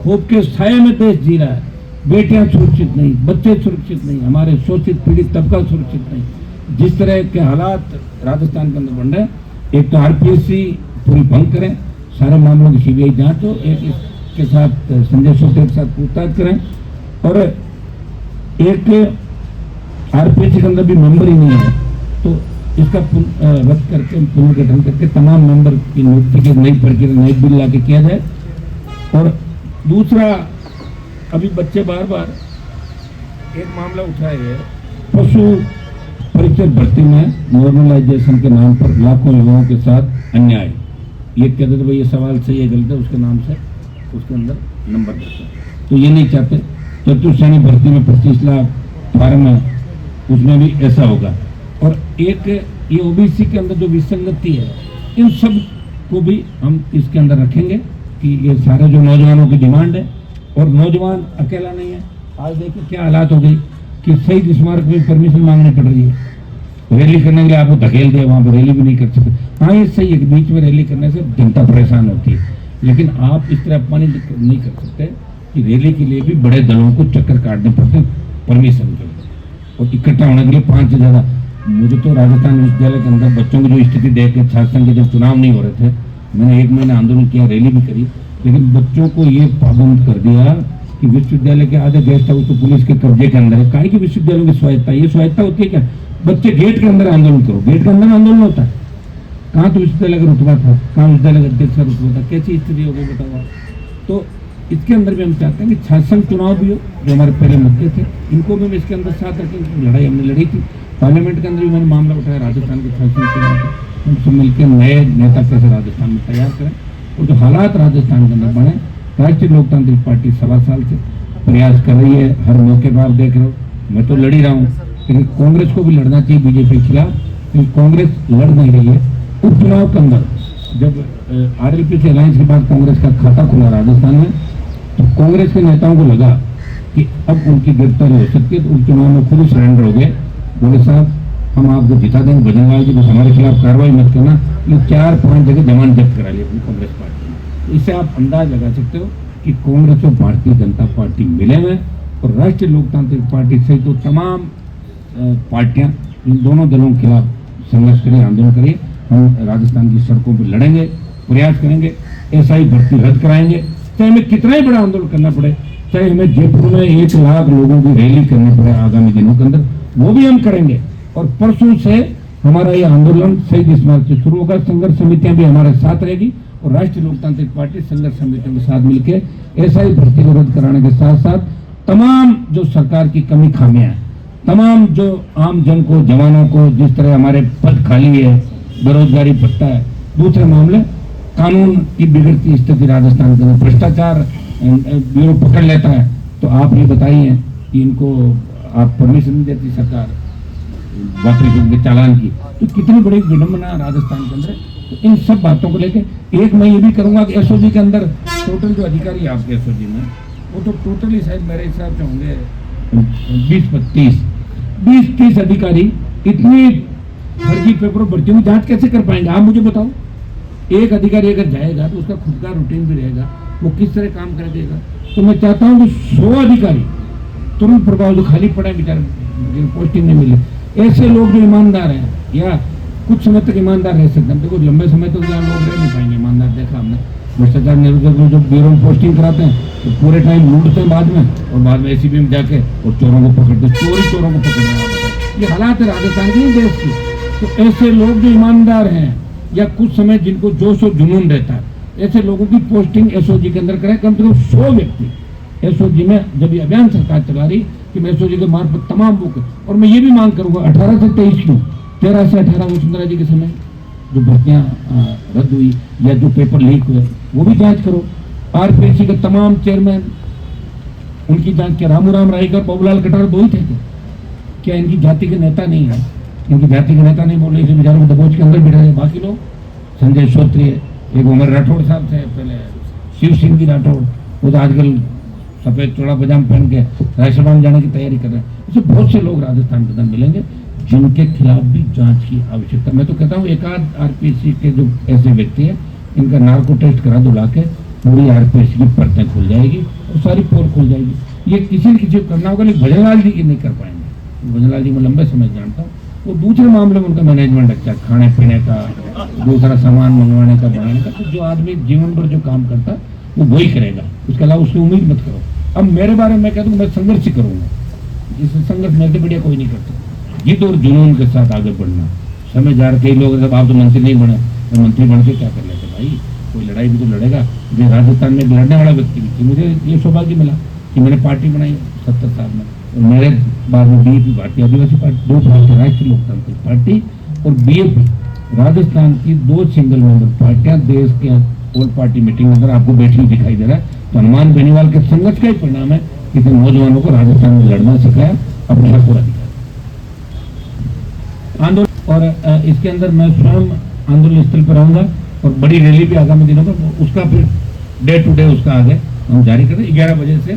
खौफ के साये में देश जी रहा है। बेटियां सुरक्षित नहीं, बच्चे सुरक्षित नहीं, हमारे शोषित पीड़ित तबका सुरक्षित नहीं। जिस तरह के हालात राजस्थान के अंदर बन रहे हैं, एक तो आरपीएससी पूरी भंग करें, सारे मामलों की सीबीआई जांच हो, एक इसके साथ संजय सोते के साथ पूछताछ करें, और एक आरपीएससी के अंदर भी मेंबर ही नहीं है तो इसका रद्द करके पुनर्गठन करके तमाम मेंबर की नियुक्ति की नई प्रक्रिया, नई बिल ला के किया जाए। और दूसरा, अभी बच्चे बार बार एक मामला उठाए है, पशु परिषद भर्ती में नॉर्मलाइजेशन के नाम पर लाखों युवाओं के साथ अन्याय। ये कहते थे भाई ये सवाल सही है गलत है, उसके नाम से उसके अंदर नंबर देते हैं। तो ये नहीं चाहते। चतुर्श्रेणी भर्ती में 25 लाख फार्म है, उसमें भी ऐसा होगा। और एक ये ओबीसी के अंदर जो विसंगति है, इन सब को भी हम इसके अंदर रखेंगे कि ये सारे जो नौजवानों की डिमांड है। और नौजवान अकेला नहीं है। आज देखिए क्या हालात हो गई कि शहीद स्मारक में परमिशन मांगनी पड़ रही है, रैली करने के लिए आपको धकेल दिया, वहां पर रैली भी नहीं कर सकते। हाँ ये सही है कि बीच में रैली करने से जनता परेशान होती है, लेकिन आप इस तरह अपमानित नहीं कर सकते कि रैली के लिए भी बड़े दलों को चक्कर काटने पड़ते परमिशन के लिए, और इकट्ठा होने के लिए 5 से ज्यादा। मुझे तो राजस्थान विश्वविद्यालय के अंदर बच्चों की जो स्थिति देख के छात्र संघ के जब चुनाव नहीं हो रहे थे, मैंने 1 महीना आंदोलन किया, रैली भी करी, लेकिन बच्चों को ये पाबंद कर दिया कि विश्वविद्यालय के आधे गेस्ट हाउस तो पुलिस के कब्जे के अंदर है। काहे की विश्वविद्यालयों की स्वायत्ता, ये स्वायत्ता होती है क्या? बच्चे गेट के अंदर आंदोलन करो, गेट के अंदर आंदोलन होता है? कहाँ तो विश्वविद्यालय का रुतबा था, कहाँ विश्वविद्यालय का अध्यक्ष का रुतबा था, कैसी स्थिति हो गई बताओ। तो इसके अंदर भी हम चाहते हैं कि छात्र संघ चुनाव भी हो, जो हमारे पहले मुद्दे थे, इनको भी हम इसके अंदर साथ रखें। लड़ाई हमने लड़ी थी पार्लियामेंट के अंदर भी, मैंने मामला उठाया राजस्थान के छात्र संघ चुनाव का। हम सब मिलकर नए नेता कैसे राजस्थान में तैयार करें, और जो हालात राजस्थान के अंदर बने। राष्ट्रीय लोकतांत्रिक पार्टी 1.25 साल से प्रयास कर रही है, हर मौके पर आप देख रहे हो, मैं तो लड़ ही रहा हूँ, लेकिन कांग्रेस को भी लड़ना चाहिए बीजेपी के खिलाफ, क्योंकि कांग्रेस लड़ नहीं रही है। उपचुनाव के अंदर जब आरएलपी से अलायंस के बाद कांग्रेस का खाता खुला राजस्थान में, तो कांग्रेस के नेताओं को लगा कि अब उनकी गिरफ्तारी हो सकती है, तो उपचुनाव में खुद सरेंडर हो गए। बोले साहब हम आपको जिता देंगे, भजनलाल जी बस हमारे खिलाफ कार्रवाई मत करना। ये 4-5 जगह जमानत जब्त करा ली अपनी कांग्रेस पार्टी ने। इससे आप अंदाज लगा सकते हो कि कांग्रेस और भारतीय जनता पार्टी मिले हुए, और राष्ट्रीय लोकतांत्रिक पार्टी सहित तो तमाम पार्टियां इन दोनों दलों के खिलाफ संघर्ष करिए, आंदोलन करिए। हम राजस्थान की सड़कों पर लड़ेंगे, प्रयास करेंगे, एसआई भर्ती रद्द कराएंगे, चाहे हमें कितना ही बड़ा आंदोलन करना पड़े, चाहे हमें जयपुर में 1 लाख लोगों की रैली करनी पड़े आगामी दिनों के अंदर, वो भी हम करेंगे। और परसों से हमारा ये आंदोलन शहीद स्मारक से शुरू होगा। संघर्ष समितियां भी हमारे साथ रहेगी, और राष्ट्रीय लोकतांत्रिक पार्टी संघर्ष समितियों के साथ मिलकर एसआई भर्ती को रद्द कराने के साथ साथ तमाम जो सरकार की कमी खामियां हैं, तमाम जो आम जन को, जवानों को, जिस तरह हमारे पद खाली है, बेरोजगारी भत्ता है, दूसरे मामले कानून की बिगड़ती स्थिति राजस्थान के अंदर, भ्रष्टाचार ब्यूरो पकड़ लेता है, तो आप ये बताइए कि इनको आप परमिशन नहीं देती सरकार वापस चालान की, तो कितनी बड़ी विडंबना राजस्थान के अंदर। तो इन सब बातों को लेकर एक मैं ये भी करूंगा कि एसओजी के अंदर टोटल जो अधिकारी आपके एसओजी में, वो तो टोटली शायद मेरे हिसाब से होंगे 20-30 अधिकारी। इतनी फर्जी पेपरों भर्तियों की जांच कैसे कर पाएंगे आप मुझे बताओ। एक अधिकारी अगर जाएगा तो उसका खुद का रूटीन भी रहेगा, वो किस तरह काम कर देगा। तो मैं चाहता हूँ कि 100 अधिकारी तुरंत प्रभाव, जो खाली पड़ा है बेचारे, पोस्टिंग नहीं मिली, ऐसे लोग जो ईमानदार हैं या कुछ समय तक ईमानदार रह सकते हैं। देखो लंबे समय तक यहाँ लोग रह नहीं पाएंगे ईमानदार, देखा हमने भ्रष्टाचार निरोधक जो ब्यूरो में पोस्टिंग कराते हैं तो पूरे टाइम लूटते हैं बाद में, और बाद में एसीबी में जाके और चोरों को पकड़ते, चोरों को पकड़ रहे हैं। ये हालात है राजस्थान के देश की। तो ऐसे लोग जो ईमानदार हैं या कुछ समय जिनको जोश और जुनून रहता है, ऐसे लोगों की पोस्टिंग एसओजी के अंदर करें। कम से कम 100 व्यक्ति एसओजी में, जब ये अभियान सरकार चला रही कि मैं एसओजी के मार्फत तमाम बुक, और मैं ये भी मांग करूंगा 18 से 23 क्यों, 13 से 18 वसुंधरा जी के समय जो भर्तियां रद्द हुई या जो पेपर लीक हुए वो भी जांच करो। आरपीएससी के तमाम चेयरमैन, उनकी जांच के रामूराम रायकर, बाबूलाल कटार 2 ही थे क्या? इनकी जाति के नेता नहीं है, इनकी जाति के नेता नहीं बोल रहे, इसे बेचारों को दबोच के अंदर बिठा रहे। बाकी लोग संजय श्रोत्रिय, एक उमर राठौड़ साहब थे पहले, शिव सिंह की राठौड़, वो तो आजकल सफेद चौड़ा पजामा पहन के राज्यसभा में जाने की तैयारी कर रहे हैं। ऐसे बहुत से लोग राजस्थान के अंदर मिलेंगे जिनके खिलाफ भी जांच की आवश्यकता। मैं तो कहता हूँ एकाध आरपीएससी के जो ऐसे व्यक्ति हैं, इनका नार्को टेस्ट करा दो लाके, पूरी आरपीएससी की परतें खुल जाएगी और सारी पोल खुल जाएगी। ये किसी न किसी को करना होगा, लेकिन भजनलाल जी की नहीं कर पाएंगे। भजनलाल जी मैं लंबे समय जानता हूँ, वो दूसरे मामले में उनका मैनेजमेंट अच्छा है, खाने पीने का, दूसरा सामान मंगवाने का, बनाने का। तो जो आदमी जीवन भर जो काम करता है वो वही करेगा, उसके अलावा उसकी उम्मीद मत करो। अब मेरे बारे में मैं कहता हूँ मैं संघर्ष ही करूंगा, जिससे संघर्ष मेरे से बढ़िया कोई नहीं करता। जिद और जुनून के साथ आगे बढ़ना। समय जा रहे, कई लोग जब आप तो मंत्री नहीं बने तो मंत्री बन के क्या कर लेते भाई, कोई लड़ाई भी तो लड़ेगा। मैं राजस्थान में एक लड़ने वाला व्यक्ति भी थी, मुझे ये सौभाग्य मिला कि मैंने पार्टी बनाई 70 साल में। और मेरे बाद में बीएपी भारतीय आदिवासी पार्टी, 2 पार्टी, राष्ट्रीय लोकतांत्रिक पार्टी और बीएपी राजस्थान की 2 सिंगल मेंबर पार्टियां देश के ऑल पार्टी मीटिंग में अगर आपको बैठी हुई दिखाई दे रहा है तो हनुमान बेनीवाल के संघर्ष का ही परिणाम है कि नौजवानों को राजस्थान में लड़ना सिखाया, अपने हक पूरा दिखाया आंदोलन। और इसके अंदर मैं स्वयं आंदोलन स्थल पर रहूंगा और बड़ी रैली भी आगामी दिनों में, उसका फिर डे टू डे उसका आगे हम जारी करें। 11 बजे से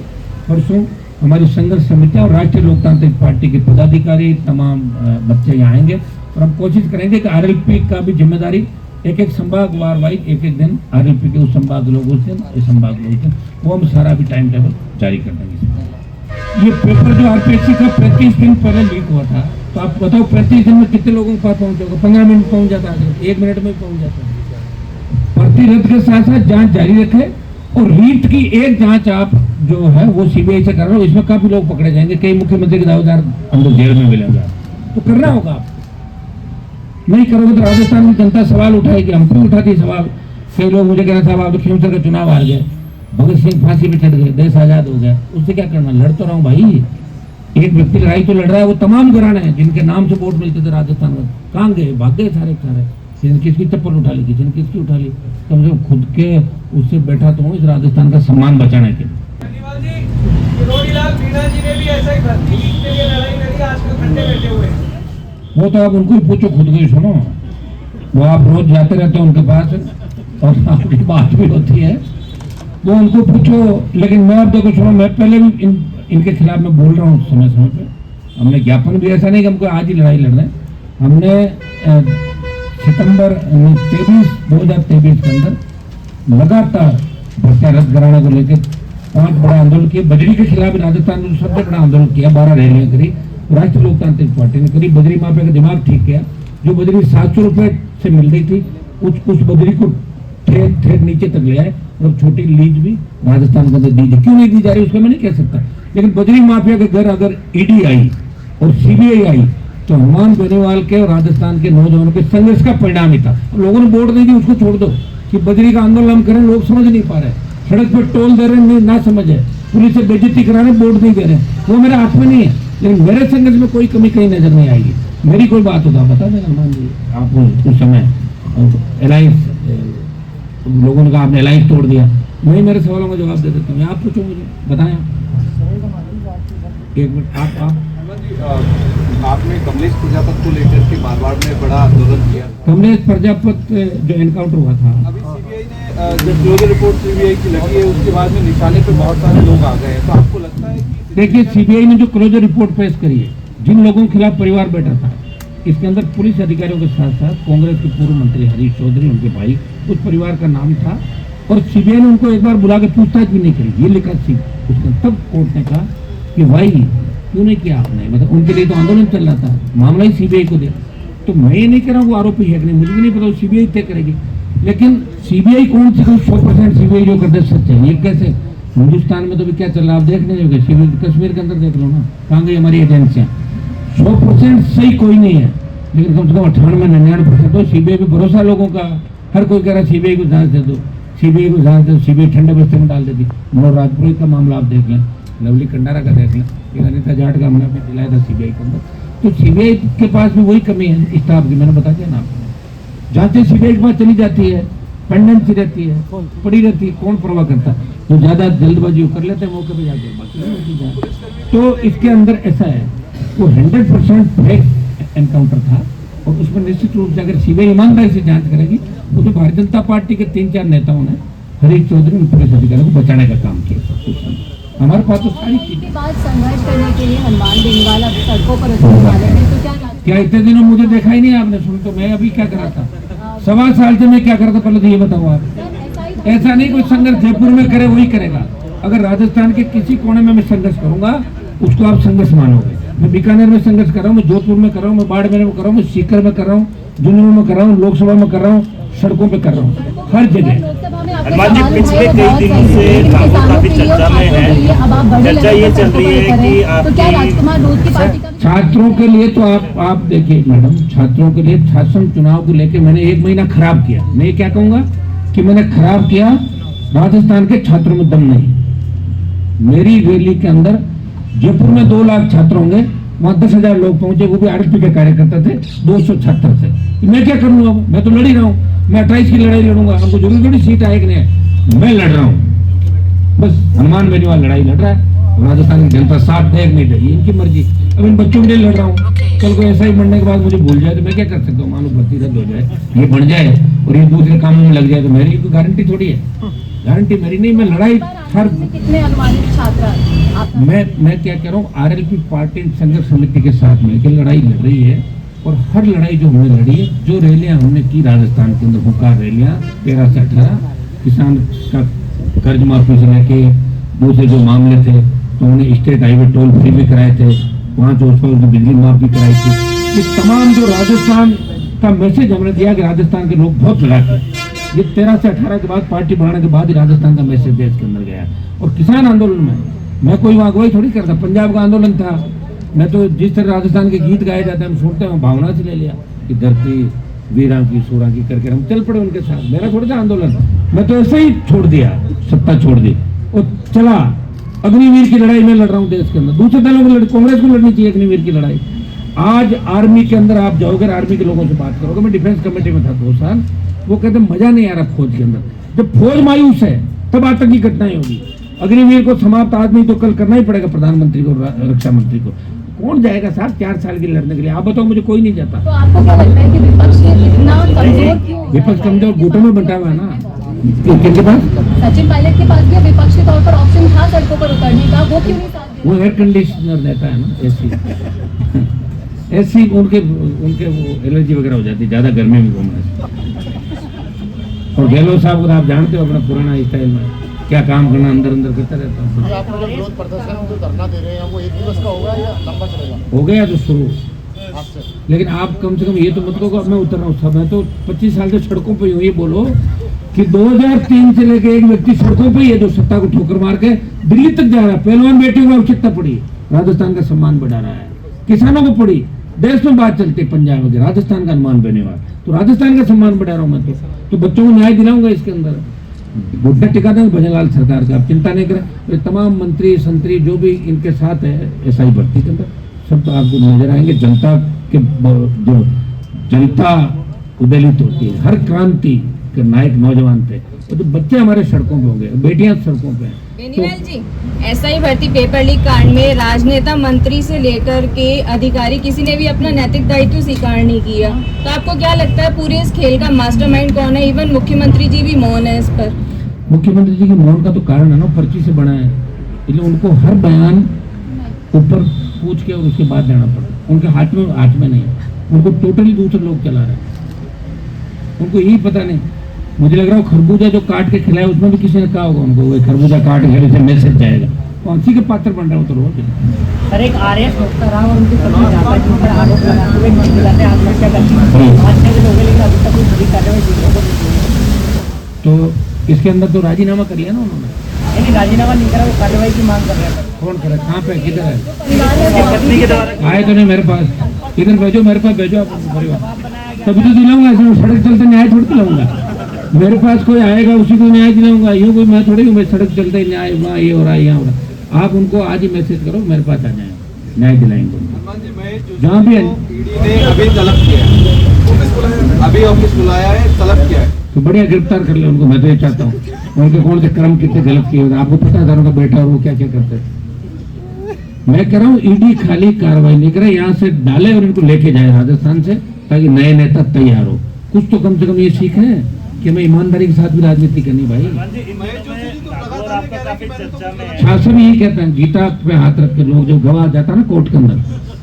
परसों हमारी संघर्ष समिति और राष्ट्रीय लोकतांत्रिक पार्टी के पदाधिकारी तमाम बच्चे यहाँ आएंगे और हम कोशिश करेंगे कि आरएलपी का भी जिम्मेदारी एक संभाग वार वाइज एक दिन आरएलपी के उस संभाग लोग उस दिन, इस संभाग लोग उस दिन, वो हम सारा भी टाइम टेबल जारी कर देंगे। ये पेपर जो आरपीएससी का 35 दिन पहले लीक हुआ था, तो आप बताओ 35 दिन में कितने लोगों के पास पहुंच जाएगा? 15 मिनट पहुंच जाता है, 1 मिनट में पहुंच जाता है। भर्ती रद्द के साथ साथ जांच जारी रखे और रीट की एक जांच आप जो है वो सीबीआई से कर रहे हो, इसमें काफी लोग पकड़े जाएंगे, कई मुख्यमंत्री के दावेदार अंदर जेल में मिलेंगे। तो करना होगा आप, नहीं करोगे तो राजस्थान की जनता सवाल उठाएगी, हम भी उठाती सवाल। कई लोग मुझे कह रहे साहब आप तो खेमसर का चुनाव हार गए, भगत सिंह फांसी पे चढ़ गए, देश आजाद हो गया, उससे क्या करना? लड़ तो रहा हूँ भाई, एक व्यक्ति लड़ाई तो लड़ रहा है, वो तमाम घराने हैं जिनके नाम से वोट मिलते थे राजस्थान में, कहाँ गए? भाग गए सारे सारे। किसी ने किसकी चप्पल उठा ली, किसी ने किसकी उठा ली, कम से कम खुद के उससे बैठा तो हूँ इस राजस्थान का सम्मान बचाने के लिए। वो तो आप उनको ही पूछो, खुद को ही सुनो, वो आप रोज जाते रहते हो उनके पास और आपकी बात भी होती है, वो उनको पूछो। लेकिन मैं अब देखो सुनो, मैं पहले भी इनके खिलाफ मैं बोल रहा हूँ समय समय पे। हमने ज्ञापन भी ऐसा नहीं कि हमको आज ही लड़ाई लड़ रहे हैं, हमने सितंबर 2023 के अंदर लगातार भर्तियां रद्द कराने को लेकर 5 बड़ा आंदोलन किया। बजरी के खिलाफ राजस्थान में सबसे बड़ा आंदोलन किया, 12 रैलियां करी, राष्ट्रीय लोकतांत्रिक पार्टी ने करी, बजरी माफिया का दिमाग ठीक किया। जो बजरी 700 रुपए से मिल रही थी उस बजरी को ठेठ नीचे तक ले आए और छोटी लीज भी राजस्थान के अंदर दी थी। क्यों नहीं दी जा रही उसका मैं नहीं कह सकता, लेकिन बजरी माफिया के घर अगर ईडी आई और सीबीआई आई तो हनुमान बेनीवाल के और राजस्थान के नौजवानों के संघर्ष का परिणाम ही था। लोगों ने वोट नहीं दी, उसको छोड़ दो कि बजरी का आंदोलन हम करें, लोग समझ नहीं पा रहे, सड़क पर टोल दे रहे हैं, ना समझ है, पुलिस से बेइज्जती करा रहे, वोट नहीं दे रहे, वो मेरे हाथ में नहीं है। लेकिन मेरे संघर्ष में कोई कमी कहीं नजर नहीं आएगी। मेरी कोई बात होता बता देना हनुमान जी, आप उस समय अलायंस लोगों ने कहा आपने अलायंस तोड़ दिया, मैं मेरे सवालों का जवाब दे देता हूँ, आप पूछो मुझे, बताएं। एक मिनट आप आपने कमलेश प्रजापत को लेकर के बार में बड़ा आंदोलन किया। कमलेश प्रजापत जो एनकाउंटर हुआ था, अभी सीबीआई ने जो क्लोजर रिपोर्ट सीबीआई की लगी है उसके बाद में निशाने पे बहुत सारे लोग आ गए हैं, तो आपको लगता है कि देखिए सीबीआई ने जो क्लोजर रिपोर्ट पेश करी है, जिन लोगों के खिलाफ परिवार बैठा था, इसके अंदर पुलिस अधिकारियों के साथ साथ कांग्रेस के पूर्व मंत्री हरीश चौधरी, उनके भाई, उस परिवार का नाम था और सीबीआई ने उनको एक बार बुला के पूछताछ भी नहीं करी, ये लिखा थी उसने। तब कोर्ट ने कहा कि भाई क्यों नहीं किया आपने, मतलब उनके लिए तो आंदोलन चल रहा था, मामला ही सीबीआई को दे। तो मैं ये नहीं कह रहा हूँ वो आरोपी है कि नहीं, मुझे भी नहीं पता, सीबीआई तय करेगी। लेकिन सीबीआई कौन सी 100% सीबीआई जो करते सच है, ये कैसे? हिंदुस्तान में तो भी क्या चल रहा है आप देखने जोगे, कश्मीर के अंदर देख लो ना, कहाँ गई हमारी एजेंसियाँ। 100% सही कोई नहीं है, लेकिन कम से कम 98-99% तो सीबीआई पे भरोसा लोगों का। हर कोई कह रहा है सीबीआई को जांच दे दो, सीबीआई को जांच दे दो, सीबीआई ठंडे बस्ते में डाल देती। मनोहर राजपुरोहित का मामला आप देख लें, लवली कंडारा का देख लें, अनिता जाट का हमने भी दिलाया था सीबीआई के अंदर। तो सीबीआई के पास भी वही कमी है स्टाफ की, मैंने बता दिया ना आपको। जांचें सीबीआई के पास चली जाती है, पेंडेंसी रहती है, पड़ी रहती है, कौन परवाह करता? जो ज्यादा जल्दबाजी कर लेते हैं मौके पे जाके। तो इसके अंदर ऐसा है, वो 100% फेक एनकाउंटर था और उसमें निश्चित रूप से अगर सीबीआई ईमानदारी से जांच करेगी वो तो भारतीय जनता पार्टी के 3-4 नेताओं ने हरीश चौधरी पुलिस अधिकारियों को बचाने का काम किया। हमारे पास तो सारी चीजें। संघर्ष करने के लिए हनुमान बेनीवाल अब सड़कों पर उतरने वाले हैं, तो क्या इतने दिनों मुझे देखा ही नहीं आपने? सुन तो मैं अभी क्या करा था, 1.25 साल से मैं क्या करा था, पहले तो ये बताओ आप। ऐसा नहीं कोई संघर्ष जयपुर में करे वही करेगा, अगर राजस्थान के किसी कोने में मैं संघर्ष करूंगा उसको आप संघर्ष मानोगे। मैं बीकानेर में संघर्ष कर रहा हूँ, मैं जोधपुर में कर रहा हूँ, मैं बाड़मेर में कर रहा हूँ, मैं सीकर में कर रहा हूँ, झुंझुनू में कर रहा हूँ, लोकसभा में कर रहा हूँ, सड़कों पे कर रहा हूँ, हर जगह। हनुमान जी पिछले कई दिनों से ठाकुर काफी चर्चा में है, चर्चा ये चल रही है कि आपकी छात्रों के लिए तो आप देखिए मैडम, छात्रों के लिए शासन चुनाव को लेकर मैंने 1 महीना खराब किया। मैं क्या कहूंगा कि मैंने खराब किया, राजस्थान के छात्रों में दम नहीं। मेरी रैली के अंदर जयपुर में 2 लाख छात्र होंगे, वहां 10,000 लोग पहुंचे, वो भी आरएलपी के कार्यकर्ता थे, 276 थे। मैं क्या करूंगा? मैं तो लड़ ही रहा हूं, मैं 28 की लड़ाई लड़ूंगा। हमको जरूरी थोड़ी सीट आए कि नहीं, मैं लड़ रहा हूं। बस हनुमान बेनीवाल लड़ाई लड़ रहा है, राजस्थान की जनता साथ देख नहीं रही, इनकी मर्जी। अब इन बच्चों के लिए लड़ रहा हूँ, कल को ऐसा ही मरने के बाद मुझे भूल जाए तो मैं क्या कर सकता हूँ? मानो भर्ती रद्द हो जाए, ये बन जाए और ये दूसरे कामों में लग जाए तो मेरी कोई गारंटी थोड़ी है, गारंटी मेरी नहीं। मैं लड़ाई हर कितने अनुमानित छात्र मैं क्या कह रहा हूँ, आरएलपी पार्टी संघर्ष समिति के साथ में कि लड़ाई लड़ रही है, और हर लड़ाई जो हमने लड़ी है, जो रैलियां हमने की राजस्थान के अंदर, हुकार रैलियां 13 से 18, किसान का कर्ज माफी से लेके दूसरे जो मामले थे, तो उन्हें स्टेट हाईवे टोल फ्री भी कराए थे, वहाँ जो उस वक्त बिजली माफ भी कराई थी। ये तमाम जो राजस्थान का मैसेज हमने दिया कि राजस्थान के लोग बहुत लड़ाके, ये 13 से 18 के बाद पार्टी बढ़ाने के बाद ही राजस्थान का मैसेज देश के अंदर गया। और किसान आंदोलन में मैं कोई अगुवाई थोड़ी करता, पंजाब का आंदोलन था, मैं तो जिस तरह राजस्थान के गीत गाए जाते हैं हम सुनते हैं, भावना से ले लिया कि धरती वीरा की सूरा की करके हम चल पड़े उनके साथ। मेरा थोड़ा सा आंदोलन, मैं तो ऐसे ही छोड़ दिया, सत्ता छोड़ दी और चला। अग्निवीर की लड़ाई में लड़ रहा हूँ देश के अंदर, दूसरे दलों को कांग्रेस को लड़नी चाहिए अग्निवीर की लड़ाई। आज आर्मी के अंदर आप जाओगे, आर्मी के लोगों से बात करोगे, मैं डिफेंस कमेटी में था 2 साल, वो कहते मजा नहीं आ रहा फौज के अंदर। जब फौज मायूस है तब आतंकी घटनाएं होगी। अग्निवीर को समाप्त आज नहीं तो कल करना ही पड़ेगा, प्रधानमंत्री को, रक्षा मंत्री को। कौन जाएगा साहब 4 साल के लड़ने के लिए? आप बताओ मुझे, कोई नहीं जाता। तो आपको क्या लगता है कि विपक्ष इतना कमजोर क्यों? विपक्ष कमजोर गुटों में बंटा हुआ है ना। किनके पास? सचिन पायलट के पास भी विपक्ष के तौर पर ऑप्शन था सड़कों पर उतरने का, वो क्यों नहीं साथ दे? वो एयर कंडीशनर रहता है ना, एसी उनके वो एलर्जी वगैरह हो जाती है ज्यादा गर्मी में घूमने से। और गहलोत साहब को आप जानते हो अपना पुराना स्टाइल में क्या काम करना, अंदर अंदर करता रहता हूँ। विरोध प्रदर्शन जो धरना दे रहे हैं वो 1 दिवस का होगा या लंबा चलेगा? हो गया तो शुरू, लेकिन आप कम से कम ये तो मत कहो मैं उतर रहा हूँ सब। मैं तो 25 साल से सड़कों पर हूँ। ये बोलो कि 2003 से लेके एक व्यक्ति सड़कों पे ही है जो सत्ता को ठोकर मार के दिल्ली तक जा रहा है। पहलवान बेटियों को आवश्यकता पड़ी, राजस्थान का सम्मान बढ़ा रहा है, किसानों को पड़ी, देश में बात चलती है पंजाब के, राजस्थान का अनुमान बेनीवाल, तो राजस्थान का सम्मान बढ़ा रहा हूँ मैं। तो बच्चों को न्याय दिलाऊंगा इसके अंदर, घुटने टिका देंगे भजनलाल सरकार का। आप चिंता नहीं करें, तो तमाम मंत्री संतरी जो भी इनके साथ है एसआई भर्ती के अंदर, सब तो आपको नजर आएंगे। जनता के जो जनता उदलित होती है, हर क्रांति के नायक नौजवान थे, तो बच्चे हमारे सड़कों पे होंगे, बेटियां सड़कों पे हैं। बेनीवाल जी, एसआई भर्ती पेपर लीक कांड में राजनेता मंत्री से लेकर के अधिकारी किसी ने भी अपना नैतिक दायित्व स्वीकार नहीं किया, तो आपको क्या लगता है पूरे इस खेल का मास्टरमाइंड कौन है? इवन मुख्यमंत्री जी भी मौन है इस पर। मुख्यमंत्री जी के मौन का तो कारण है ना, पर्ची से बना है, इसलिए उनको हर बयान ऊपर पूछ के और उसके बाद देना पड़ता। उनके हाथ में नहीं, उनको टोटली दूसरे लोग चला रहे हैं, उनको यही पता नहीं। मुझे लग रहा है खरबूजा जो काट के खिलाया उसमें भी किसी ने कहा होगा उनको, वो खरबूजा काट के खिलाए से मैसेज जाएगा, कौन सी के पात्र बन रहा हो तो रोज। सर, एक आरएस डॉक्टर राव और उनकी पत्नी जाकर जिन पर आरोप लगाते हुए महिला ने आत्महत्या कर ली, 5-6 दिन हो गए लेकिन अभी तक कोई बड़ी कार्रवाई नहीं हुई। तो इसके अंदर तो राजीनामा कर लिया ना उन्होंने। लेकिन राजीनामा नहीं करा, वो कार्रवाई की मांग कर रहे हैं। कौन करे, कहाँ पे, किधर है? पत्नी के द्वारा आए तो नहीं मेरे पास, इधर भेजो, मेरे पास भेजो आप परिवार, तभी तो दिलाऊंगा। ऐसे सड़क चलते न्याय थोड़ी दिलाऊंगा, मेरे पास कोई आएगा उसी को न्याय दिलाऊंगा। यूँ कोई मैं थोड़ी मैं सड़क चलते न्याय वहाँ ये हो रहा है यहाँ हो रहा है। आप उनको आज ही मैसेज करो, मेरे पास आ जाए, न्याय दिलाएंगे उनको जहाँ भी है। ईडी ने अभी तलब किया है, अभी ऑफिस बुलाया है, तलब किया है, तो बढ़िया गिरफ्तार कर ले उनको। मैं तो ये चाहता हूँ उनके कौन से कर्म कितने गलत किए, आपको पता है उनका बेटा और वो क्या क्या करते हैं। मैं कह रहा हूँ ईडी खाली कार्रवाई नहीं करे, यहाँ से डाले और इनको लेके जाए राजस्थान से, ताकि नए नेता तैयार हो। कुछ तो कम से कम ये सीख है कि हमें ईमानदारी के साथ भी राजनीति करनी भाई। शासन यही कहते हैं, गीता पे हाथ रख के लोग जब गवाह जाता है ना कोर्ट के अंदर,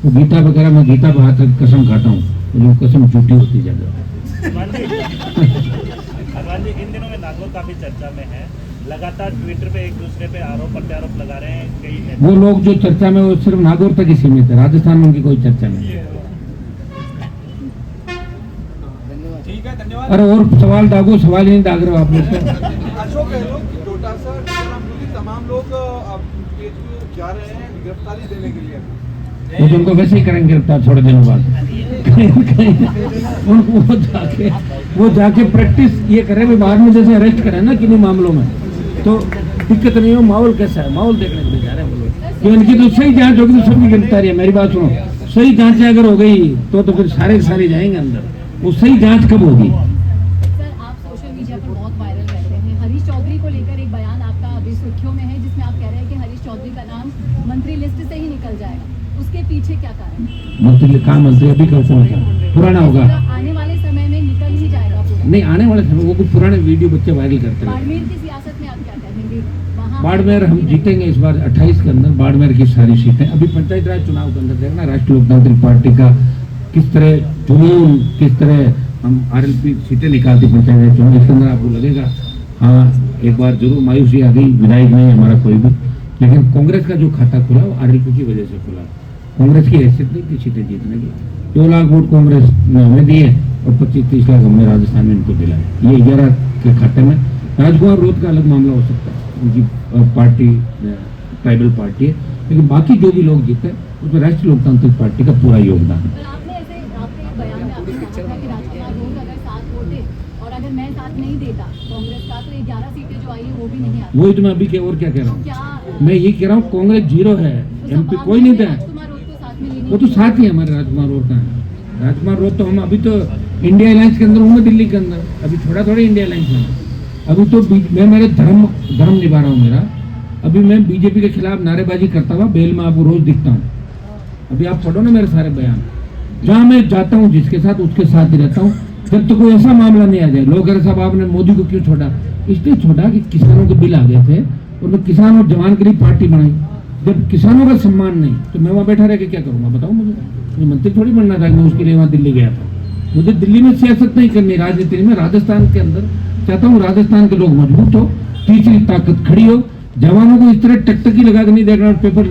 वो गीता वगैरह में गीता पे हाथ रख कसम खाता हूँ, वो कसम झूठी होती जाएगी। इन दिनों में नागौर काफी चर्चा में है, लगातार ट्विटर पे एक दूसरे पे आरोप प्रत्यारोप लगा रहे हैं कई। वो लोग जो चर्चा में वो सिर्फ नागौर तक ही सीमित है, राजस्थान में उनकी कोई चर्चा नहीं है। ठीक है, धन्यवाद। अरे और सवाल दागो, सवाल ही नहीं दाग रहे हो आप लोग तो। अशोक गहलोत डोटासर तमाम लोग अब जा रहे हैं गिरफ्तारी देने के लिए, वो तो उनको वैसे ही करेंगे गिरफ्तार थोड़े दिनों बाद। उनको जाके वो जाके प्रैक्टिस ये करे, भी बाद में जैसे अरेस्ट करें ना किन्हीं मामलों में तो दिक्कत नहीं हो। माहौल कैसा है, माहौल देखने के लिए जा रहे हैं वो लोग कि उनकी तो सही जांच होगी तो सबकी गिरफ्तारी है। मेरी बात सुनो, सही जांच अगर हो गई तो फिर सारे सारे जाएंगे अंदर। वो सही जांच कब होगी? सर, आप सोशल मीडिया पर बहुत वायरल रहते हैं। हरीश चौधरी को लेकर एक बयान आपका अभी सुर्खियों में है, जिसमें आप कह रहे हैं कि हरीश चौधरी का नाम मंत्री लिस्ट से ही निकल जाएगा। उसके पीछे क्या कारण है? मंत्री कहाँ मंत्री अभी कब कौन सा पुराना होगा? आने वाले समय में निकल ही जाएगा पूरा। नहीं, आने वाले समय वो कुछ पुराने वीडियो बच्चे वायरल करते हैं। बाड़मेर की सियासत में आप क्या कहेंगे? वहाँ बाड़मेर हम जीतेंगे इस बार 28 के अंदर, बाड़मेर की सारी सीटें। अभी पंचायत राज चुनाव के अंदर देखना राष्ट्रीय लोकतांत्रिक पार्टी का किस तरह जुनून, किस तरह हम आरएलपी सीटें निकालती पंचायत राज चुनाव। इसके अंदर आपको लगेगा हाँ एक बार जरूर मायूसी आ गई, विधायक नहीं है हमारा कोई भी, लेकिन कांग्रेस का जो खाता खुला वो आरएलपी की वजह से खुला। कांग्रेस की हैसियत नहीं थी सीटें जीतने की। 2 लाख वोट कांग्रेस ने हमें दिए और 25-30 लाख हमने राजस्थान में इनको दिलाए। ये 11 के खाते में। राजकुमार रोध का अलग मामला हो सकता है, उनकी पार्टी ट्राइबल पार्टी है, लेकिन बाकी जो भी लोग जीते उसमें राष्ट्रीय लोकतांत्रिक पार्टी का पूरा योगदान है। पर आपने ऐसे आपके बयान में आपने कहा था कि राजकुमार रोध अगर साथ वोटे और अगर मैं साथ नहीं देता कांग्रेस का तो ये 11 सीटें जो आई है वो भी नहीं आती। वही तो मैं अभी और क्या कह रहा हूँ, क्या मैं ये कह रहा हूँ कांग्रेस 0 है, एमपी कोई नहीं था। राजकुमार रोध को साथ में लेने वो तो साथ ही हमारे राजकुमार रोड का है। राजकुमार रोड तो हम अभी तो इंडिया अलायंस के अंदर हूँ, मैं दिल्ली के अंदर, अभी थोड़ा इंडिया अलायंस में। अभी तो मैं मेरे धर्म निभा रहा हूँ मेरा। अभी मैं बीजेपी के खिलाफ नारेबाजी करता हुआ बेल में आपको रोज दिखता हूँ। अभी आप पढ़ो ना मेरे सारे बयान, जहाँ मैं जाता हूँ जिसके साथ उसके साथ ही रहता हूँ, जब तो कोई ऐसा मामला नहीं आ जाए। लोग कह रहे साहब आपने मोदी को क्यों छोड़ा? इसलिए छोड़ा कि किसानों के बिल आ गए थे और मैं किसान और जवान के लिए पार्टी बनाई। जब किसानों का सम्मान नहीं तो मैं वहाँ बैठा रह के क्या करूँगा बताओ मुझे मंत्री थोड़ी बनना था। मैं उसके लिए वहाँ दिल्ली गया था। मुझे दिल्ली में सियासत नहीं करनी, राजनीति में। राजस्थान के अंदर चाहता हूँ राजस्थान के लोग मजबूत हो, तीसरी ताकत खड़ी हो। जवानों को इस तरह टकटकी लगा के नहीं देखना पेपर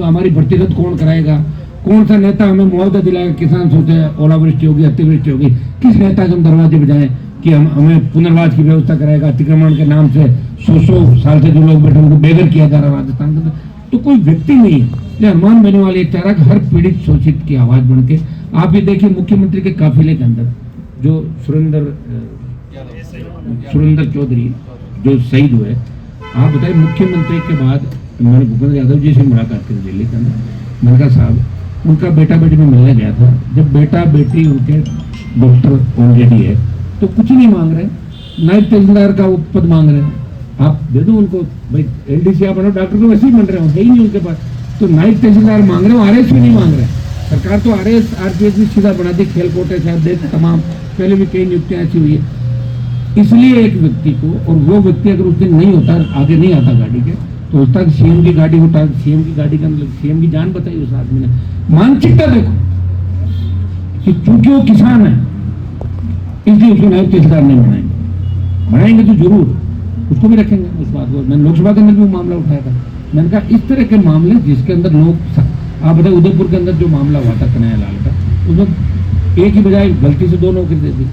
हमारी भर्ती रद्द कौन कराएगा, कौन सा नेता हमें मुआवजा दिलाएगा, किसान सोचे ओलावृष्टि होगी अतिवृष्टि होगी, किस नेता के हम दरवाजे बजाएं कि हमें पुनर्वास की व्यवस्था कराएगा। अतिक्रमण के नाम से 100 साल से जो लोग बैठे उनको बेघर किया जा रहा है राजस्थान के अंदर, तो कोई व्यक्ति नहीं है। ये हनुमान बेनीवाल ये चाह रहा कि हर पीड़ित शोषित की आवाज बन के। आप ये देखिए मुख्यमंत्री के काफिले के अंदर जो सुरेंद्र चौधरी जो शहीद हुए, आप बताइए मुख्यमंत्री के बाद मैंने भूपेंद्र यादव जी से मुलाकात की दिल्ली के अंदर। मैंने कहा साहब उनका बेटा बेटी में मिलने गया था, जब बेटा बेटी उनके डॉक्टर ऑलरेडी है तो कुछ नहीं मांग रहे, नायब तहसीलदार का वो पद मांग रहे हैं, आप दे दो उनको। भाई एलडीसी आप बनो, डॉक्टर को वैसे ही बन रहे हो, है ही नहीं उनके पास, तो नायब तहसीलदार मांग रहे हो, आरएस भी नहीं मांग रहे। सरकार तो आरएस आरपीएस भी सीधा बना दी, खेल कोटे साहब देख तमाम, पहले भी कई नियुक्तियां ऐसी हुई है। इसलिए एक व्यक्ति को, और वो व्यक्ति अगर उस दिन नहीं होता, आगे नहीं आता गाड़ी के, तो उस तक सीएम की गाड़ी उठा, सीएम की गाड़ी का मतलब सीएम की जान बताई उस आदमी ने। मानसिकता देखो कि चूंकि वो किसान है इसलिए उसको नायब तहसीलदार नहीं बनाएंगे तो जरूर उसको भी रखेंगे। उस बात को मैंने लोकसभा के अंदर भी वो मामला उठाया था। मैंने कहा इस तरह के मामले जिसके अंदर लोग, आप बताए उदयपुर के अंदर जो मामला हुआ था कन्हैया लाल का, उसमें एक ही बजाय गलती से 2 नौकरी दे दी।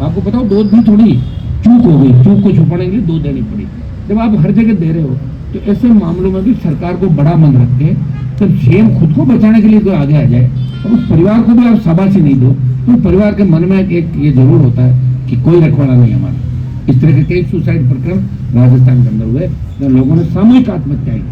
आपको बताओ 2 भी थोड़ी चूक हो गई, चूक को छुपाने के लिए 2 देनी पड़ी। जब आप हर जगह दे रहे हो तो ऐसे मामलों में भी सरकार को बड़ा मन रख के जब सीएम खुद को बचाने के लिए कोई आगे आ जाए और उस परिवार को भी आप शाबाशी नहीं दो, तो परिवार के मन में एक ये जरूर होता है कि कोई रखवाला नहीं हमारा। इस तरह के कई सुसाइड प्रकरण राजस्थान के अंदर हुए, लोगों ने सामूहिक आत्महत्या की,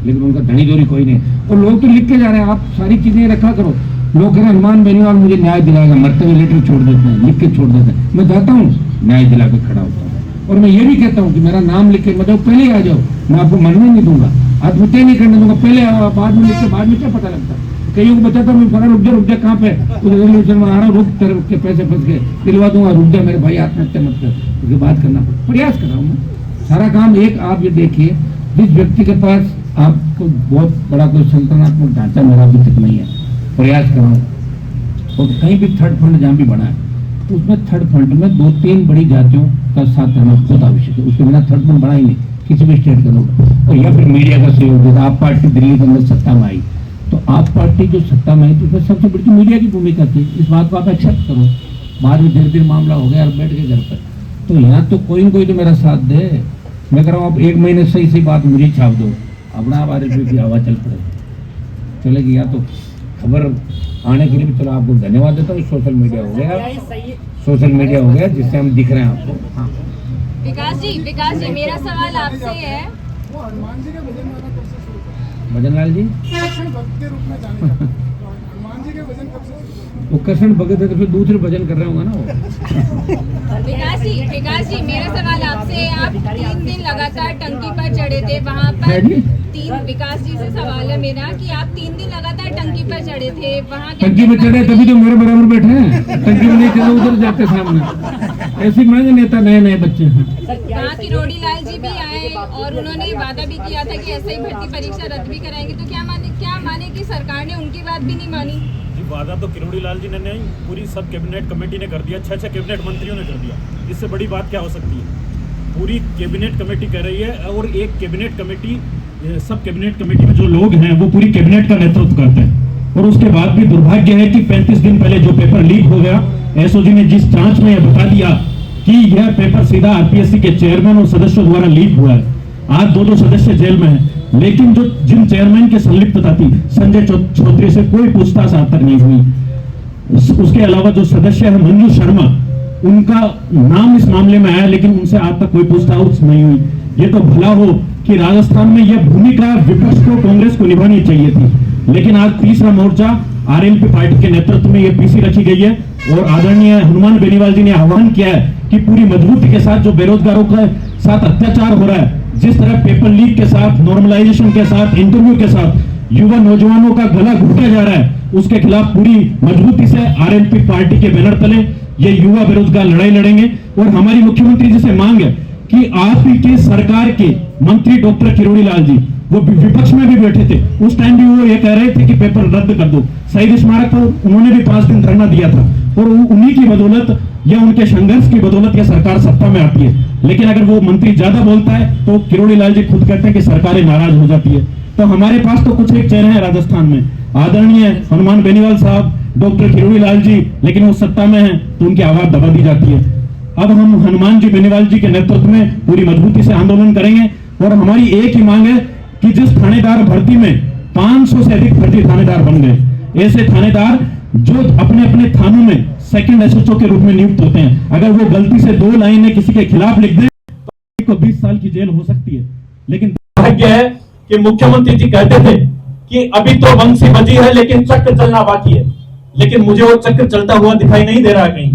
लेकिन उनका धनी धोरी कोई नहीं। और लोग तो लिख के जा रहे हैं, आप सारी चीजें रखा करो। लोग कह रहे हनुमान बेनीवाल मुझे न्याय दिलाएगा, मरते हुए लेटर छोड़ देते हैं, लिख के छोड़ देते हैं। मैं जाता हूँ न्याय दिला के खड़ा होता हूँ, और मैं ये भी कहता हूँ कि मेरा नाम लिख के मतलब पहले आ जाओ, मैं आपको मरने नहीं दूंगा, आत्महत्या नहीं करने दूंगा, पहले आओ, बाद में लिख के बाद में क्या पता लगता है। कईयों को बताता हूँ फला रुक जा कहाँ पे, रेजोल्यूशन में आ रहा हूँ, रुक तेरे के पैसे फंस गए, दिलवा दूंगा, रुक जा मेरे भाई, आत्महत्या मत कर, उसके बाद करना प्रयास कर रहा हूँ मैं सारा काम। एक आप ये देखिए, जिस व्यक्ति के पास आपको बहुत बड़ा कोई संतनात्मक ढांचा मेरा अभी तक नहीं है, प्रयास कर रहा हूँ। और कहीं भी थर्ड फंड जहाँ भी बना है उसमें थर्ड फंड में 2-3 बड़ी जातियों का साथ रहना बहुत आवश्यक है। उसके बिना थर्ड फंड बना ही नहीं किसी भी स्टेट का लोग। और या फिर मीडिया का सहयोग देता। आप पार्टी दिल्ली के अंदर सत्ता में आई, तो आप पार्टी जो सत्ता में आई तो उसमें सबसे बड़ी मीडिया की भूमिका थी। इस बात को आप एक्सेप्ट करो। बाद में धीरे धीरे मामला हो गया और बैठ गए घर पर, तो यहाँ तो कोई न कोई तो मेरा साथ दे। मैं कह रहा हूँ आप 1 महीने सही बात मुझे छाप दो, अपना आप आरएलपी की हवा चल पड़े चलेगी। या तो खबर आने के लिए भी चलो आपको धन्यवाद देता हूँ। सोशल मीडिया हो गया, सोशल मीडिया हो गया जिससे हम दिख रहे हैं आपको। हाँ विकास जी मेरा सवाल आपसे है। वो हनुमान जी के भजन गाना कब से शुरू करा? भजन लाल जी कृष्ण भक्त के रूप में जाने जाते हैं। हनुमान जी के भजन कब से शुरू करा? वो कृष्ण भगत है तो फिर दूसरे भजन कर रहे होंगे ना वो। विकास जी मेरा सवाल आपसे है। आप 3 दिन लगातार टंकी पर चढ़े थे, वहाँ है पर जी? विकास जी से सवाल है मेरा कि आप 3 दिन लगातार टंकी पर चढ़े थे, वहाँ के टंकी में चढ़े तभी तो मेरे बराबर बैठे हैं। टंकी में नहीं चढ़े उधर जाते सामने। ऐसी महंगे नेता नए बच्चे हैं। वहाँ किरोड़ी लाल जी भी आए और उन्होंने वादा भी किया था कि ऐसे ही भर्ती परीक्षा रद्द भी कराएंगे, तो क्या माने कि सरकार ने उनकी बात भी नहीं मानी? जी वादा तो किरोड़ी लाल जी ने नहीं, पूरी सब कैबिनेट कमेटी ने कर दिया, 6 कैबिनेट मंत्रियों ने कर दिया। इससे बड़ी बात क्या हो सकती है? पूरी कैबिनेट कमेटी कर रही है और एक कैबिनेट कमेटी, सब कैबिनेट कमेटी में जो लोग हैं वो पूरी कैबिनेट का नेतृत्व करते हैं। और उसके बाद भी दुर्भाग्य है कि 35 दिन पहले जो पेपर लीक हो गया, एसओजी ने जिस जांच में यह बता दिया कि यह पेपर सीधा आरपीएससी के चेयरमैन और सदस्यों द्वारा लीक हुआ है। आज दो सदस्य जेल में हैं, लेकिन जो जिन चेयरमैन की संलिप्तता थी, संजय चौधरी से कोई पूछताछ आज तक नहीं हुई। उसके अलावा जो सदस्य है मंजू शर्मा, उनका नाम इस मामले में आया, लेकिन उनसे आज तक कोई पूछताछ नहीं हुई। ये तो भला हो कि राजस्थान में यह भूमिका विपक्ष को, कांग्रेस को निभानी चाहिए थी, लेकिन आज तीसरा मोर्चा आरएलपी पार्टी के नेतृत्व में यह पीसी रखी गई है। और आदरणीय हनुमान बेनीवाल जी ने आह्वान किया है कि पूरी मजबूती के साथ जो बेरोजगारों के साथ अत्याचार हो रहा है, जिस तरह पेपर लीक के साथ, नॉर्मलाइजेशन के साथ, इंटरव्यू के साथ युवा नौजवानों का गला घोटा जा रहा है, उसके खिलाफ पूरी मजबूती से आरएलपी पार्टी के बैनर तले ये युवा बेरोजगार लड़ाई लड़ेंगे। और हमारी मुख्यमंत्री जी से मांग है कि आप ही के सरकार के मंत्री डॉक्टर किरोड़ी लाल जी, वो विपक्ष में भी बैठे थे, उस टाइम भी वो ये कह रहे थे कि पेपर रद्द कर दो। शहीद स्मारक पर उन्होंने भी 5 दिन धरना दिया था, और उन्हीं की बदौलत या उनके संघर्ष की बदौलत यह सरकार सत्ता में आती है। लेकिन अगर वो मंत्री ज्यादा बोलता है तो किरोड़ी लाल जी खुद कहते हैं कि सरकारें नाराज हो जाती है। तो हमारे पास तो कुछ एक चेहरे हैं राजस्थान में, आदरणीय हनुमान बेनीवाल साहब, डॉक्टर किरोड़ी लाल जी, लेकिन वो सत्ता में है तो उनकी आवाज दबा दी जाती है। अब हम हनुमान जी बेनीवाल जी के नेतृत्व में पूरी मजबूती से आंदोलन करेंगे। और हमारी एक ही मांग है कि जिस थानेदार भर्ती में 500 से अधिक फर्जी थानेदार बन गए, ऐसे थानेदार जो अपने अपने थानों में सेकंड एसएचओ के रूप में नियुक्त होते हैं, अगर वो गलती से 2 लाइनें किसी के खिलाफ लिख दें तो 20 साल की जेल हो सकती है। लेकिन दुर्भाग्य है कि मुख्यमंत्री जी कहते थे कि अभी तो बंसी बजी है लेकिन चक्र चलना बाकी है, लेकिन मुझे वो चक्र चलता हुआ दिखाई नहीं दे रहा है कहीं।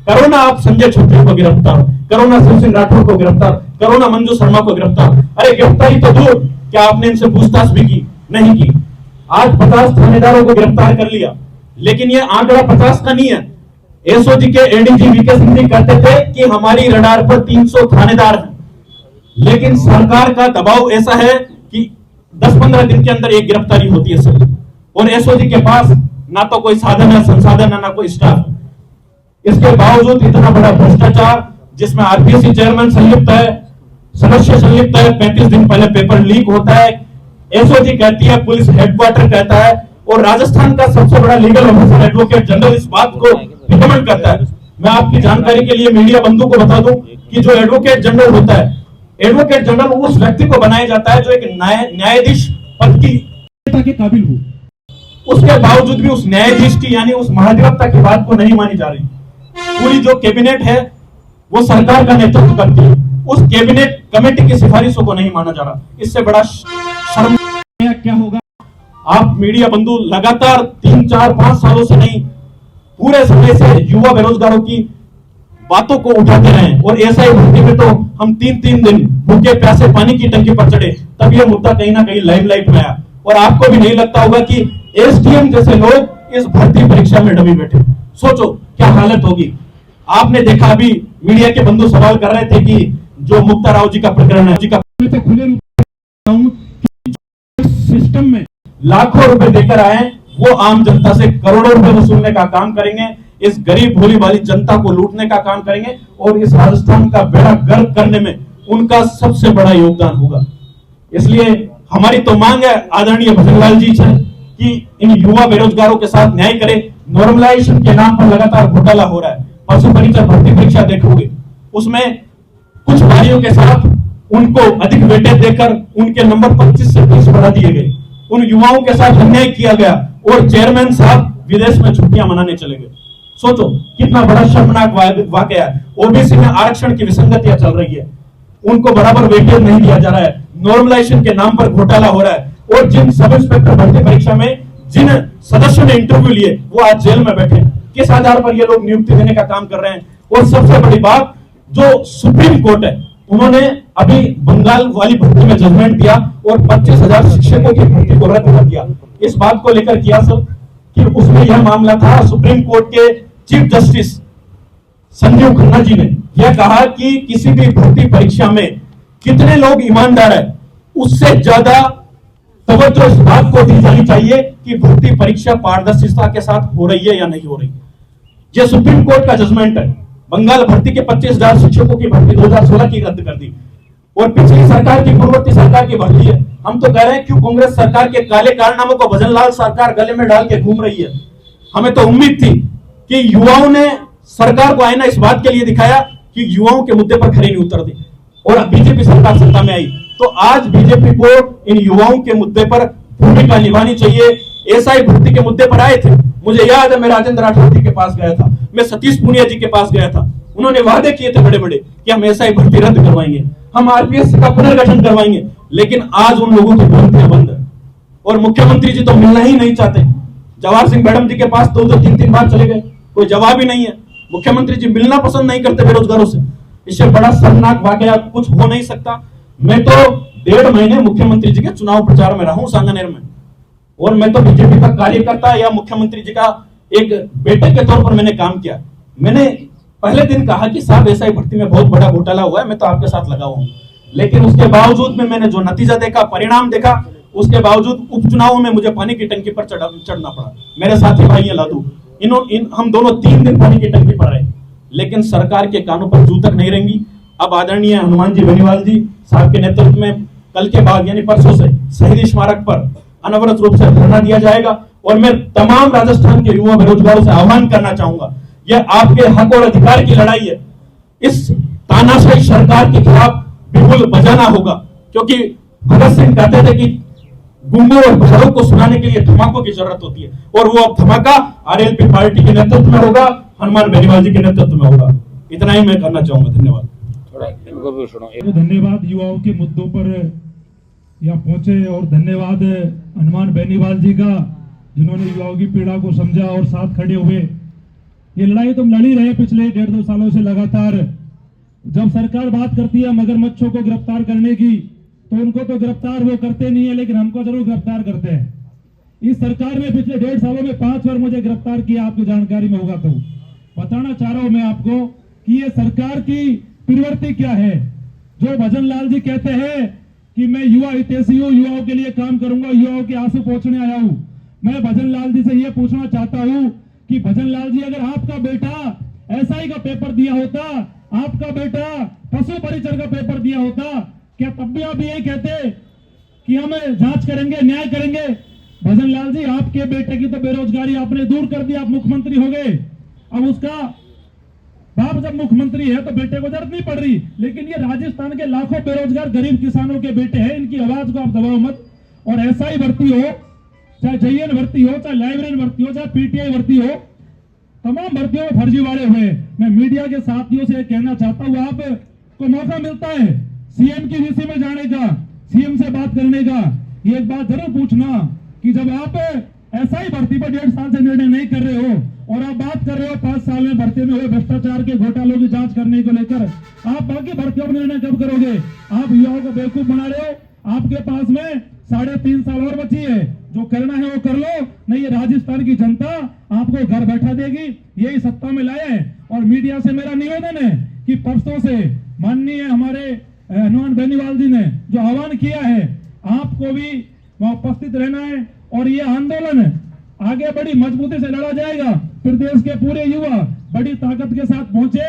करो ना आप संजय चौधरी को गिरफ्तार, करो ना शिव सिंह राठौर को गिरफ्तार, करो ना मंजू शर्मा को गिरफ्तार। अरे गिरफ्तारी तो दूर, क्या आपने इनसे पूछताछ भी की? नहीं की। आज 50 थानेदारों को गिरफ्तार कर लिया, लेकिन ये आंकड़ा 50 का नहीं है। एसओजी के एडीजी वीके सिंह जी कहते थे कि हमारी रडार पर 300 थानेदार हैं, लेकिन सरकार का दबाव ऐसा है कि 10-15 दिन के अंदर एक गिरफ्तारी होती है सर। और एसओजी के पास ना तो कोई साधन है, संसाधन है, ना कोई स्टाफ। इसके बावजूद इतना बड़ा भ्रष्टाचार, जिसमें आरपीएससी चेयरमैन संलिप्त है, सदस्य संलिप्त है। 35 दिन पहले पेपर लीक होता है, एसओजी कहती है, पुलिस हेडक्वार्टर कहता है, और राजस्थान का सबसे बड़ा लीगल ऑफिसर एडवोकेट जनरल इस बात को रिकमेंड करता है। मैं आपकी जानकारी के लिए मीडिया बंधु को बता दूं कि जो एडवोकेट जनरल होता है, एडवोकेट जनरल उस व्यक्ति को बनाया जाता है जो एक न्यायाधीश पद की के काबिल हो। उसके बावजूद भी उस न्यायाधीश की यानी उस महाधिवक्ता की बात को नहीं मानी जा रही। पूरी जो कैबिनेट है वो सरकार का नेतृत्व करती है, उस कैबिनेट कमेटी की सिफारिशों को नहीं माना जा रहा। इससे बड़ा शर्म क्या होगा? आप मीडिया बंधु लगातार 3, 4, 5 सालों से नहीं, पूरे समय से युवा बेरोजगारों की बातों को उठाते रहे। और ऐसा ही भर्ती में तो हम 3-3 दिन भूखे प्यासे पानी की टंकी पर चढ़े, तब यह मुद्दा कहीं ना कहीं लाइमलाइट में आया। और आपको भी नहीं लगता होगा कि एसडीएम जैसे लोग इस भर्ती परीक्षा में डमी बैठे। सोचो क्या हालत होगी। आपने देखा, अभी मीडिया के बंधु सवाल कर रहे थे कि जो मुक्ता राव जी का प्रकरण है, तो खुले रूप सिस्टम में लाखों रुपए देकर आए, वो आम जनता से करोड़ों रुपए वसूलने का काम करेंगे, इस गरीब भोली वाली जनता को लूटने का काम करेंगे, और इस राजस्थान का बेड़ा गर्क करने में उनका सबसे बड़ा योगदान होगा। इसलिए हमारी तो मांग है आदरणीय भजनलाल जी से कि इन युवा बेरोजगारों के साथ न्याय करें। नॉर्मलाइजेशन के नाम पर लगातार घोटाला हो रहा है। पशु परिचय भर्ती परीक्षा देखोगे, उसमें कुछ भाइयों के साथ उनको अधिक वेटेज देकर उनके नंबर 25 से 30 बढ़ा दिए गए। उन युवाओं के साथ अन्याय किया गया, और चेयरमैन साहब विदेश में छुट्टियां मनाने चले गए। सोचो कितना बड़ा शर्मनाक वाकया है। ओबीसी में आरक्षण की विसंगतियां चल रही है, उनको बराबर वेटेज नहीं दिया जा रहा है, नॉर्मलाइजेशन के नाम पर घोटाला हो रहा है, और जिन सब इंस्पेक्टर भर्ती परीक्षा में जिन सदस्यों ने इंटरव्यू लिए वो आज जेल में बैठे। किस आधार पर ये लोग नियुक्ति देने का काम कर रहे हैं? और सबसे बड़ी बात, जो सुप्रीम कोर्ट है उन्होंने अभी बंगाल वाली भर्ती में जजमेंट दिया और 25,000 शिक्षकों की भर्ती को रद्द कर दिया। इस बात को लेकर किया सर कि उसमें यह मामला था, सुप्रीम कोर्ट के चीफ जस्टिस संजीव खन्ना जी ने यह कहा कि किसी भी भर्ती परीक्षा में कितने लोग ईमानदार है उससे ज्यादा तवज्जो इस बात को दी जानी चाहिए कि भर्ती परीक्षा पारदर्शिता के साथ हो रही है या नहीं हो रही। यह सुप्रीम कोर्ट का जजमेंट है। बंगाल भर्ती के 25,000 शिक्षकों की भर्ती 2016 की रद्द कर दी और पिछली सरकार की पूर्ववर्ती सरकार की भर्ती है। हम तो कह रहे हैं क्यों कांग्रेस सरकार के काले कारनामों को भजनलाल सरकार गले में डाल के घूम रही है। हमें तो उम्मीद थी कि युवाओं ने सरकार को आईना इस बात के लिए दिखाया कि युवाओं के मुद्दे पर खरी नहीं उतर दी और बीजेपी सरकार सत्ता में आई, तो आज बीजेपी को इन युवाओं के मुद्दे पर भूमिका निभानी चाहिए। एसआई भर्ती के मुद्दे पर आए थे, मुझे याद है मैं राजेंद्र राठौर जी के पास गया था, मैं सतीश पूनिया जी के पास गया था, उन्होंने वादे किए थे बड़े बड़े कि हम एसआई भर्ती रद्द करवाएंगे, हम आरपीएस का पुनर्गठन करवाएंगे, लेकिन आज उन लोगों की भर्तियां बंद है और मुख्यमंत्री जी तो मिलना ही नहीं चाहते। जवाहर सिंह मैडम जी के पास 2-3 बार चले गए, कोई जवाब ही नहीं है। मुख्यमंत्री जी मिलना पसंद नहीं करते बेरोजगारों से। इससे बड़ा शर्मनाक वाकया कुछ हो नहीं सकता। मैं तो 1.5 महीने मुख्यमंत्री जी के चुनाव प्रचार में रहा हूं सांगानेर में, और मैं तो बीजेपी का कार्यकर्ता या मुख्यमंत्री जी का एक बेटे के तौर पर मैंने काम किया। मैंने पहले दिन कहा कि साहब एसआई भर्ती में बहुत बड़ा घोटाला हुआ है, मैं तो आपके साथ लगा हुआ हूं, लेकिन उसके बावजूद में मैंने जो नतीजा देखा, परिणाम देखा, उसके बावजूद उपचुनावों में मुझे पानी की टंकी पर चढ़ना पड़ा। मेरे साथी भाई है लादू, हम दोनों 3 दिन पानी की टंकी पर रहे, लेकिन सरकार के कानों पर जू तक नहीं रहेंगी। अब आदरणीय हनुमान जी बेनीवाल जी साहब के नेतृत्व में कल के बाद यानी परसों से शहीद स्मारक पर अनवरत रूप से धरना दिया जाएगा और मैं तमाम राजस्थान के युवा बेरोजगारों से आह्वान करना चाहूंगा, यह आपके हक और अधिकार की लड़ाई है। इस तानाशाही सरकार के खिलाफ बिगुल बजाना होगा, क्योंकि भगत सिंह कहते थे कि गुंगों और बहरों को सुनाने के लिए धमाकों की जरूरत होती है, और वो अब धमाका आरएलपी पार्टी के नेतृत्व में होगा, हनुमान बेनीवाल जी के नेतृत्व में होगा। इतना ही मैं करना चाहूंगा। धन्यवाद। धन्यवाद युवाओं के मुद्दों पर यहाँ पहुंचे, और धन्यवाद हनुमान बेनीवाल जी का जिन्होंने युवाओं की पीड़ा को समझा और साथ खड़े हुए। ये लड़ाई तुम लड़ ही रहे पिछले 1.5-2 सालों से लगातार। जब सरकार बात करती है मगरमच्छों को गिरफ्तार करने की, तो उनको तो गिरफ्तार वो करते नहीं है, लेकिन हमको जरूर गिरफ्तार करते हैं। इस सरकार में पिछले 1.5 सालों में 5 बार मुझे गिरफ्तार किया, आपकी जानकारी में होगा। तो बताना चाह रहा हूं मैं आपको कि ये सरकार की प्रवृत्ति क्या है। जो भजनलाल जी कहते हैं कि मैं युवा हितैषी हूं, युवाओं के लिए काम करूंगा, युवाओं के आंसू पोंछने आया हूं, मैं भजनलाल जी से ये पूछना चाहता हूं कि भजनलाल जी, अगर आपका बेटा एसआई का पेपर दिया होता, आपका बेटा पशु परिचर का पेपर दिया होता, क्या तब भी आप यही कहते कि हम जांच करेंगे, न्याय करेंगे? भजनलाल जी, आपके बेटे की तो बेरोजगारी आपने दूर कर दी, आप मुख्यमंत्री हो गए। अब उसका बाप जब मुख्यमंत्री है तो बेटे को जरूरत नहीं पड़ रही, लेकिन ये राजस्थान के लाखों बेरोजगार गरीब किसानों के बेटे हैं, इनकी आवाज को आप दबाओ मत। और एसआई भर्ती हो, चाहे जेईएन भर्ती हो, चाहे लाइब्रेरियन भर्ती हो, चाहे पीटीआई भर्ती हो, तमाम भर्तियों में फर्जीवाड़े हुए। मैं मीडिया के साथियों से कहना चाहता हूं, आपको मौका मिलता है सीएम की वीसी में जाने का, सीएम से बात करने का, ये एक बात जरूर पूछना कि जब आप एसआई भर्ती पर 1.5 साल से निर्णय नहीं कर रहे हो और आप बात कर रहे हो 5 साल में भर्ती में हुए भ्रष्टाचार के घोटालों की जांच करने को लेकर, आप बाकी भर्तियों पर निर्णय कब करोगे? आप युवाओं को बेवकूफ बना रहे हो। आपके पास में 3.5 साल और बची है, जो करना है वो कर लो, नहीं ये राजस्थान की जनता आपको घर बैठा देगी। यही सत्ता में लाए हैं। और मीडिया से मेरा निवेदन है कि परसों से माननीय हमारे हनुमान बेनीवाल जी ने जो आह्वान किया है, आपको भी वहां उपस्थित रहना है और ये आंदोलन आगे बड़ी मजबूती से लड़ा जाएगा। प्रदेश के पूरे युवा बड़ी ताकत के साथ पहुंचे।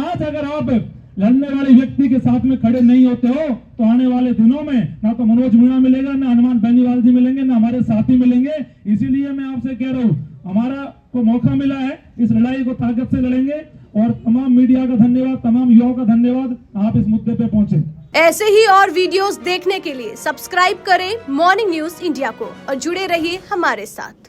आज अगर आप लड़ने वाले व्यक्ति के साथ में खड़े नहीं होते हो तो आने वाले दिनों में ना तो मनोज मीणा मिलेगा, ना हनुमान बेनीवाल जी मिलेंगे, ना हमारे साथी मिलेंगे। इसीलिए मैं आपसे कह रहा हूं, हमारा को मौका मिला है, इस लड़ाई को ताकत से लड़ेंगे। और तमाम मीडिया का धन्यवाद, तमाम युवाओं का धन्यवाद, आप इस मुद्दे पे पहुंचे। ऐसे ही और वीडियोस देखने के लिए सब्सक्राइब करें मॉर्निंग न्यूज इंडिया को और जुड़े रहिए हमारे साथ।